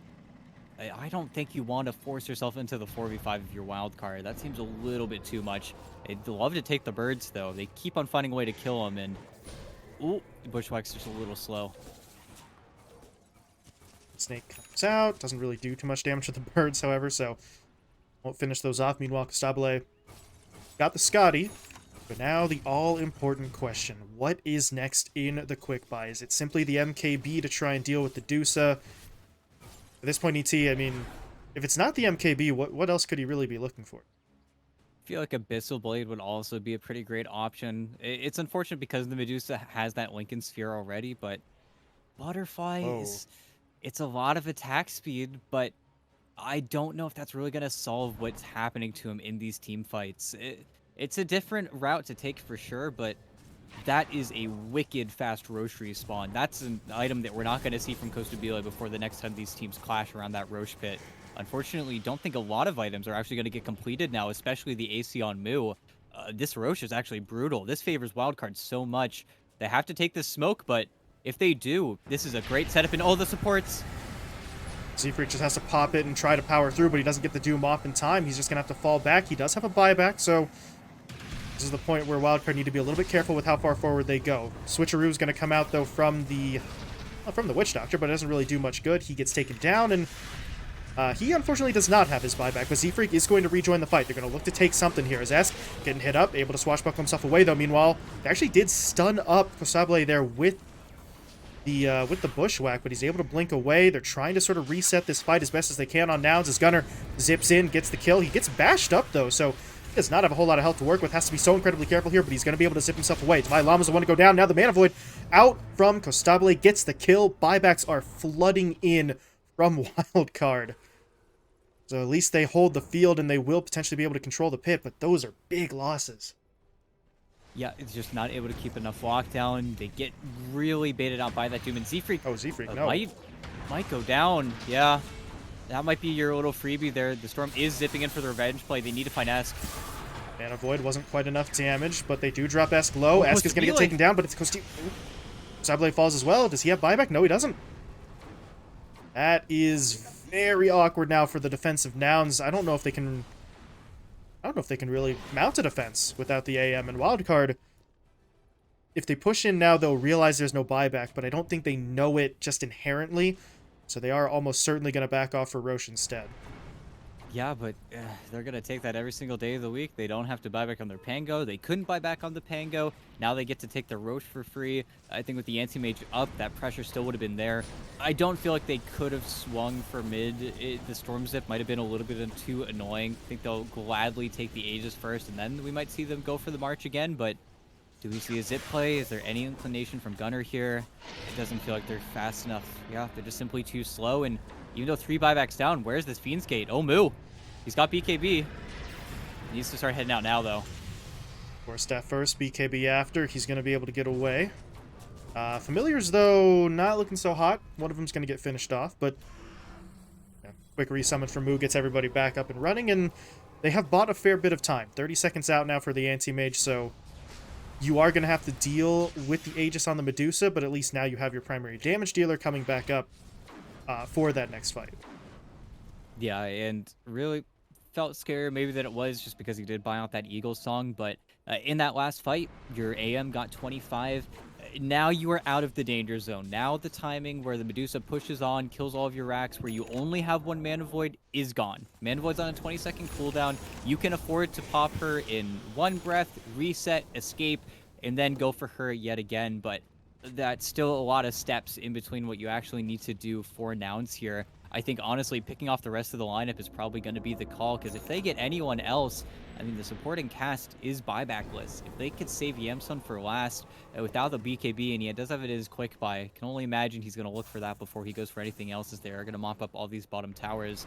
[SPEAKER 2] I don't think you want to force yourself into the 4v5 of your wild card. That seems a little bit too much. They'd love to take the birds, though. They keep on finding a way to kill them, and... Ooh, Bushwhack's just a little slow.
[SPEAKER 1] Snake comes out. Doesn't really do too much damage to the birds, however, so won't finish those off. Meanwhile, Kostabile got the Scotty. But now the all-important question. What is next in the quick buy? Is it simply the MKB to try and deal with the Dusa? At this point, ET, I mean, if it's not the MKB, what else could he really be looking for?
[SPEAKER 2] I feel like Abyssal Blade would also be a pretty great option. It's unfortunate because the Medusa has that Lincoln Sphere already, but Butterfly is... It's a lot of attack speed, but I don't know if that's really going to solve what's happening to him in these team fights. It's a different route to take for sure, but that is a wicked fast Roche respawn. That's an item that we're not going to see from Costa Bela before the next time these teams clash around that Roche pit. Unfortunately, don't think a lot of items are actually going to get completed now, especially the AC on Moo. This Roche is actually brutal. This favors Wildcard so much. They have to take this smoke, but if they do, this is a great setup in all the supports.
[SPEAKER 1] Seafreak just has to pop it and try to power through, but he doesn't get the Doom off in time. He's just going to have to fall back. He does have a buyback, so this is the point where Wildcard need to be a little bit careful with how far forward they go. Switcheroo is going to come out, though, from the Witch Doctor, but it doesn't really do much good. He gets taken down, and he unfortunately does not have his buyback, but Seafreak is going to rejoin the fight. They're going to look to take something here. As Esk getting hit up, able to swashbuckle himself away, though. Meanwhile, they actually did stun up Kostabile there with the Bushwhack, but he's able to blink away. They're trying to sort of reset this fight as best as they can on Nouns. As Gunner zips in, gets the kill. He gets bashed up, though, so he does not have a whole lot of health to work with. Has to be so incredibly careful here, but he's going to be able to zip himself away. Devi Lama's the one to go down. Now the Mana Void out from Kostabile. Gets the kill. Buybacks are flooding in from Wildcard. So at least they hold the field, and they will potentially be able to control the pit, but those are big losses.
[SPEAKER 2] Yeah, it's just not able to keep enough lockdown. They get really baited out by that Doom, and Z-Freak
[SPEAKER 1] Oh, Z-Freak, no.
[SPEAKER 2] might go down. Yeah, that might be your little freebie there. The Storm is zipping in for the revenge play. They need to find Esk.
[SPEAKER 1] Mana Void wasn't quite enough damage, but they do drop Esk low.
[SPEAKER 2] Oh,
[SPEAKER 1] Esk is going to get taken down, but it's Cyberblade falls as well. Does he have buyback? No, he doesn't. That is very awkward now for the defensive nouns. I don't know if they can really mount a defense without the AM and Wildcard. If they push in now, they'll realize there's no buyback, but I don't think they know it just inherently. So they are almost certainly going to back off for Roche instead.
[SPEAKER 2] Yeah, but they're going to take that every single day of the week. They don't have to buy back on their Pango. They couldn't buy back on the Pango. Now they get to take the Roche for free. I think with the Anti-Mage up, that pressure still would have been there. I don't feel like they could have swung for mid. The Storm Zip might have been a little bit too annoying. I think they'll gladly take the Aegis first, and then we might see them go for the March again, but do we see a zip play? Is there any inclination from Gunnar here? It doesn't feel like they're fast enough. Yeah, they're just simply too slow, and even though 3 buybacks down, where's this Fiend's Gate? Oh, Moo. He's got BKB. He needs to start heading out now, though.
[SPEAKER 1] Force Staff first, BKB after. He's going to be able to get away. Familiars, though, not looking so hot. One of them's going to get finished off, but yeah, quick resummon from Moo gets everybody back up and running, and they have bought a fair bit of time. 30 seconds out now for the Anti-Mage, so you are going to have to deal with the Aegis on the Medusa, but at least now you have your primary damage dealer coming back up for that next fight.
[SPEAKER 2] Yeah, and really felt scared maybe that it was just because he did buy out that Eagle song, but in that last fight, your AM got 25. Now you are out of the danger zone. Now the timing where the Medusa pushes on, kills all of your racks, where you only have 1 Mana Void is gone. Mana Void's on a 20-second cooldown. You can afford to pop her in 1 breath, reset, escape, and then go for her yet again, but that's still a lot of steps in between what you actually need to do for nouns here. I think, honestly, picking off the rest of the lineup is probably going to be the call, because if they get anyone else, I mean, the supporting cast is buybackless. If they could save Yamsun for last without the BKB, and he does have it as quick buy, can only imagine he's going to look for that before he goes for anything else, as they are going to mop up all these bottom towers.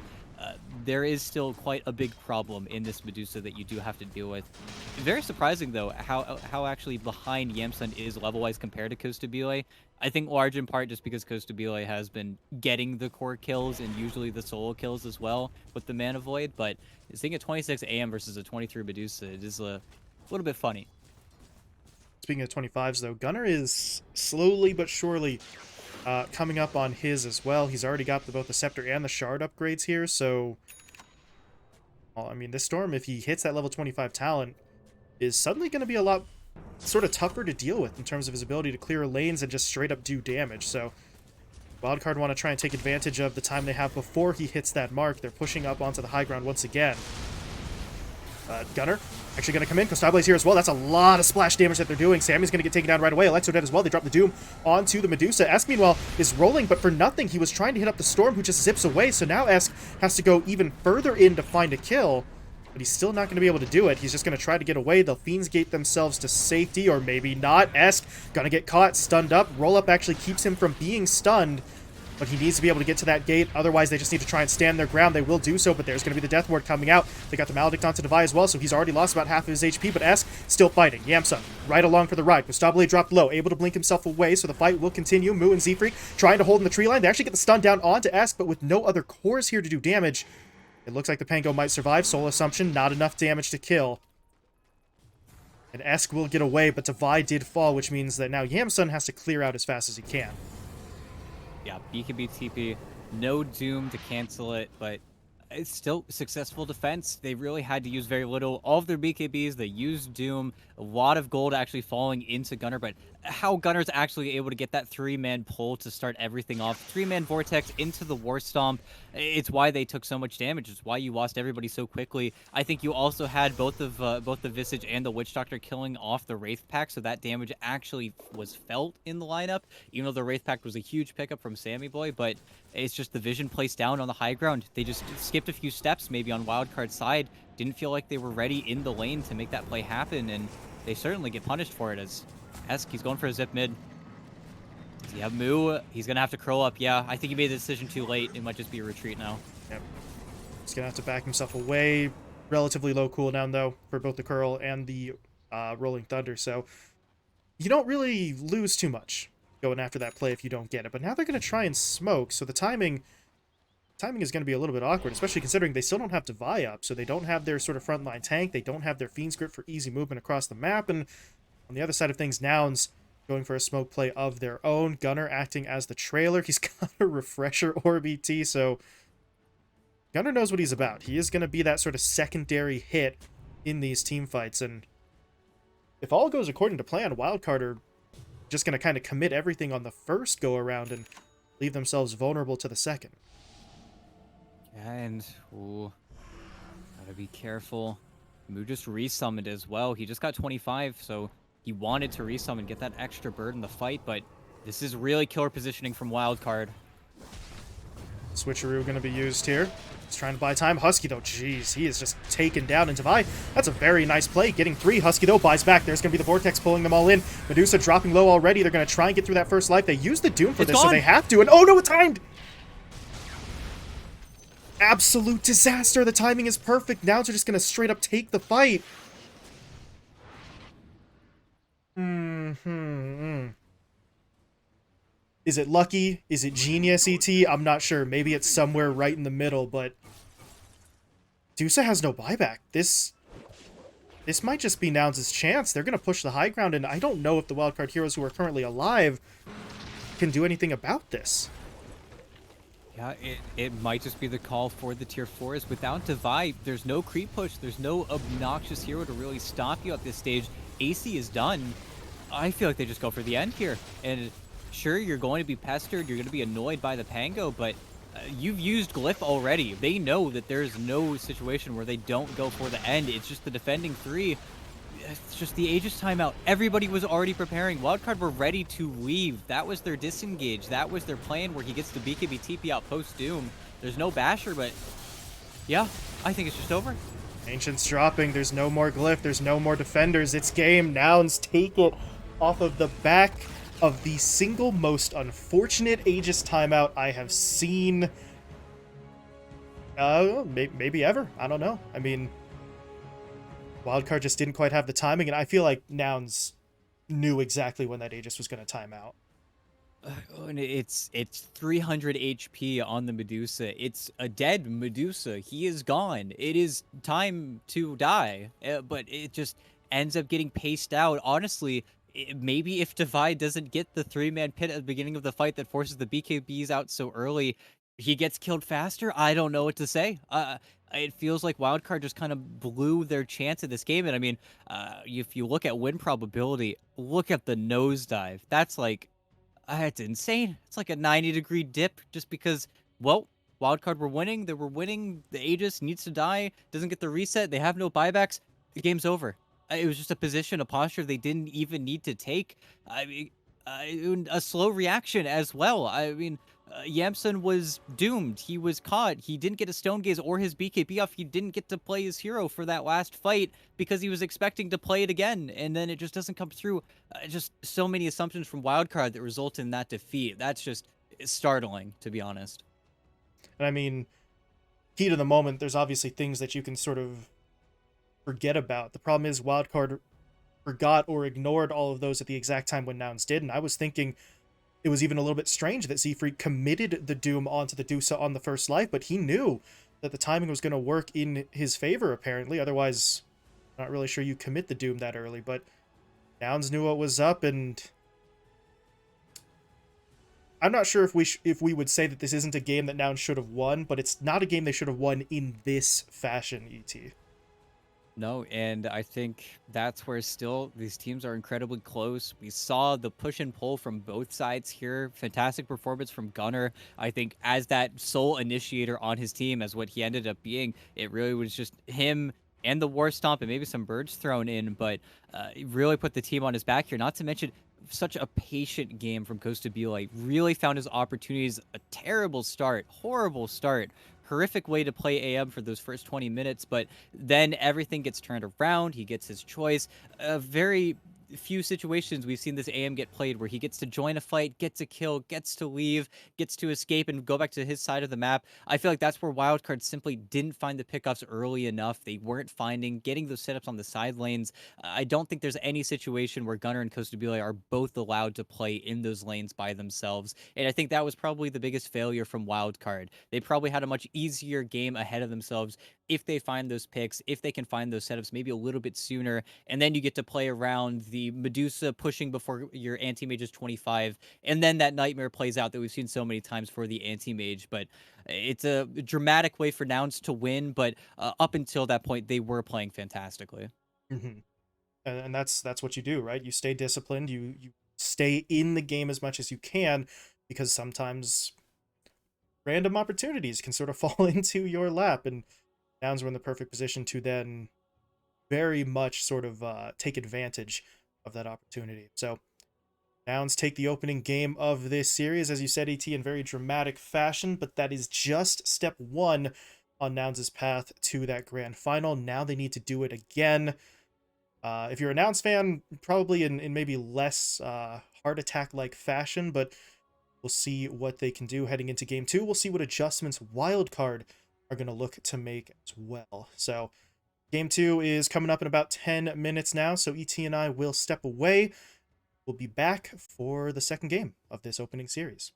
[SPEAKER 2] There is still quite a big problem in this Medusa that you do have to deal with. Very surprising, though, how actually behind Yamsun is level-wise compared to Costabile. I think large in part just because Costabile has been getting the core kills and usually the solo kills as well with the Mana Void, but seeing a 26 AM versus a 23 Medusa, it is a little bit funny.
[SPEAKER 1] Speaking of 25s, though, Gunnar is slowly but surely coming up on his as well. He's already got both the Scepter and the Shard upgrades here, so well, I mean, this Storm, if he hits that level 25 talent, is suddenly going to be a lot sort of tougher to deal with in terms of his ability to clear lanes and just straight up do damage. So Wildcard want to try and take advantage of the time they have before he hits that mark. They're pushing up onto the high ground once again. Gunnar actually going to come in. Costable's here as well. That's a lot of splash damage that they're doing. Sammy's going to get taken down right away. Alexo dead as well. They drop the Doom onto the Medusa. Esk, meanwhile, is rolling, but for nothing. He was trying to hit up the Storm, who just zips away. So now Esk has to go even further in to find a kill, but he's still not going to be able to do it. He's just going to try to get away. They'll Fiend's Gate themselves to safety, or maybe not. Esk going to get caught, stunned up. Roll up actually keeps him from being stunned, but he needs to be able to get to that gate. Otherwise, they just need to try and stand their ground. They will do so, but there's going to be the Death Ward coming out. They got the Maledict onto Devi as well, so he's already lost about half of his HP, but Esk still fighting. Yamsun right along for the ride. Costabile dropped low, able to blink himself away, so the fight will continue. Moo and Z-Freak trying to hold in the tree line. They actually get the stun down onto Esk, but with no other cores here to do damage, it looks like the Pango might survive. Soul Assumption, not enough damage to kill. And Esk will get away, but Devi did fall, which means that now Yamsun has to clear out as fast as he can.
[SPEAKER 2] Yeah, BKB TP, no Doom to cancel it, but it's still successful defense. They really had to use very little. All of their BKBs, they used Doom. A lot of gold actually falling into Gunnar, but how Gunnar's actually able to get that 3-man pull to start everything off. 3-man Vortex into the War Stomp. It's why they took so much damage. It's why you lost everybody so quickly. I think you also had both the Visage and the Witch Doctor killing off the Wraith Pack, so that damage actually was felt in the lineup, even though the Wraith Pack was a huge pickup from Sammy Boy, but it's just the vision placed down on the high ground. They just skipped a few steps maybe on Wildcard's side, didn't feel like they were ready in the lane to make that play happen, and they certainly get punished for it. As Esk, he's going for a zip mid. Does he have Moo? He's going to have to curl up. Yeah, I think he made the decision too late. It might just be a retreat now.
[SPEAKER 1] Yep. He's going to have to back himself away. Relatively low cooldown, though, for both the curl and the Rolling Thunder. So you don't really lose too much going after that play if you don't get it. But now they're going to try and smoke, so the timing is going to be a little bit awkward, especially considering they still don't have Devi up, so they don't have their sort of frontline tank, they don't have their Fiend's Grip for easy movement across the map, and on the other side of things, Nouns going for a smoke play of their own, Gunner acting as the trailer. He's got a Refresher Orb ET, so Gunner knows what he's about. He is going to be that sort of secondary hit in these team fights, and if all goes according to plan, Wildcard are just going to kind of commit everything on the first go-around and leave themselves vulnerable to the second.
[SPEAKER 2] Yeah, and ooh, gotta be careful. Moo just resummoned as well. He just got 25, so he wanted to resummon, get that extra bird in the fight, but this is really killer positioning from Wildcard.
[SPEAKER 1] Switcheroo going to be used here. He's trying to buy time. Husky, though, jeez, he is just taken down into Vi. That's a very nice play. Getting 3. Husky, though, buys back. There's going to be the Vortex pulling them all in. Medusa dropping low already. They're going to try and get through that first life. They use the Doom for this, so they have to. And oh, no, it timed! Absolute disaster. The timing is perfect. Now they're just going to straight up take the fight. Is it lucky? Is it genius, ET? I'm not sure. Maybe it's somewhere right in the middle, but Dusa has no buyback. This might just be Nouns' chance. They're going to push the high ground, and I don't know if the Wildcard heroes who are currently alive can do anything about this.
[SPEAKER 2] Yeah, it might just be the call for the tier 4s. Without Devi, there's no creep push. There's no obnoxious hero to really stop you at this stage. AC is done. I feel like they just go for the end here. And sure, you're going to be pestered. You're going to be annoyed by the Pango, but you've used Glyph already. They know that there's no situation where they don't go for the end. It's just the defending 3. It's just the Aegis timeout. Everybody was already preparing. Wildcard were ready to leave. That was their disengage. That was their plan where he gets the BKB TP out post-Doom. There's no Basher, but yeah, I think it's just over.
[SPEAKER 1] Ancient's dropping. There's no more Glyph. There's no more defenders. It's game. Nouns take it off of the back of the single most unfortunate Aegis timeout I have seen. Maybe ever. I don't know. I mean, Wildcard just didn't quite have the timing, and I feel like Nouns knew exactly when that Aegis was going to time out.
[SPEAKER 2] And it's 300 HP on the Medusa. It's a dead Medusa. He is gone. It is time to die. But it just ends up getting paced out. Honestly, maybe if Devi doesn't get the 3-man pit at the beginning of the fight that forces the BKBs out so early, he gets killed faster. I don't know what to say. It feels like Wildcard just kind of blew their chance at this game. And I mean, if you look at win probability, look at the nosedive. That's like, it's insane. It's like a 90-degree dip just because, well, Wildcard were winning. They were winning. The Aegis needs to die. Doesn't get the reset. They have no buybacks. The game's over. It was just a position, a posture they didn't even need to take. I mean, a slow reaction as well. I mean, Yamson was doomed. He was caught. He didn't get a Stone Gaze or his BKB off. He didn't get to play his hero for that last fight because he was expecting to play it again, and then it just doesn't come through. Just so many assumptions from Wildcard that result in that defeat. That's just startling, to be honest.
[SPEAKER 1] And I mean, heat of the moment, there's obviously things that you can sort of forget about. The problem is Wildcard forgot or ignored all of those at the exact time when Nouns did, and I was thinking it was even a little bit strange that Siegfried committed the Doom onto the Dusa on the first life, but he knew that the timing was going to work in his favor, apparently. Otherwise, I'm not really sure you commit the Doom that early, but Nouns knew what was up, and I'm not sure if we would say that this isn't a game that Nouns should have won, but it's not a game they should have won in this fashion, ET.
[SPEAKER 2] No, and I think that's where still these teams are incredibly close. We saw the push and pull from both sides here. Fantastic performance from Gunner. I think as that sole initiator on his team, as what he ended up being, it really was just him and the War Stomp and maybe some birds thrown in, but he really put the team on his back here. Not to mention such a patient game from Costa Bile. Really found his opportunities. A terrible start, horrible start. Horrific way to play AM for those first 20 minutes, but then everything gets turned around. He gets his choice. A very few situations we've seen this AM get played where he gets to join a fight, gets a kill, gets to leave, gets to escape and go back to his side of the map. I feel like that's where Wildcard simply didn't find the pickups early enough. They weren't finding getting those setups on the side lanes. I don't think there's any situation where Gunner and Costabile are both allowed to play in those lanes by themselves. And I think that was probably the biggest failure from Wildcard. They probably had a much easier game ahead of themselves if they find those picks, if they can find those setups maybe a little bit sooner, and then you get to play around the Medusa pushing before your anti-mage is 25, and then that nightmare plays out that we've seen so many times for the anti-mage. But it's a dramatic way for Nouns to win, but up until that point, they were playing fantastically.
[SPEAKER 1] Hmm. And that's what you do, right? You stay disciplined. You stay in the game as much as you can, because sometimes random opportunities can sort of fall into your lap, and Downs were in the perfect position to then very much sort of take advantage of that opportunity. So Downs take the opening game of this series, as you said, ET, in very dramatic fashion, but that is just step one on Nouns' path to that grand final. Now they need to do it again. If you're a Nouns fan, probably in maybe less heart attack like fashion, but we'll see what they can do heading into game two. We'll see what adjustments Wildcard are going to look to make as well. So game two is coming up in about 10 minutes now, so ET and I will step away. We'll be back for the second game of this opening series.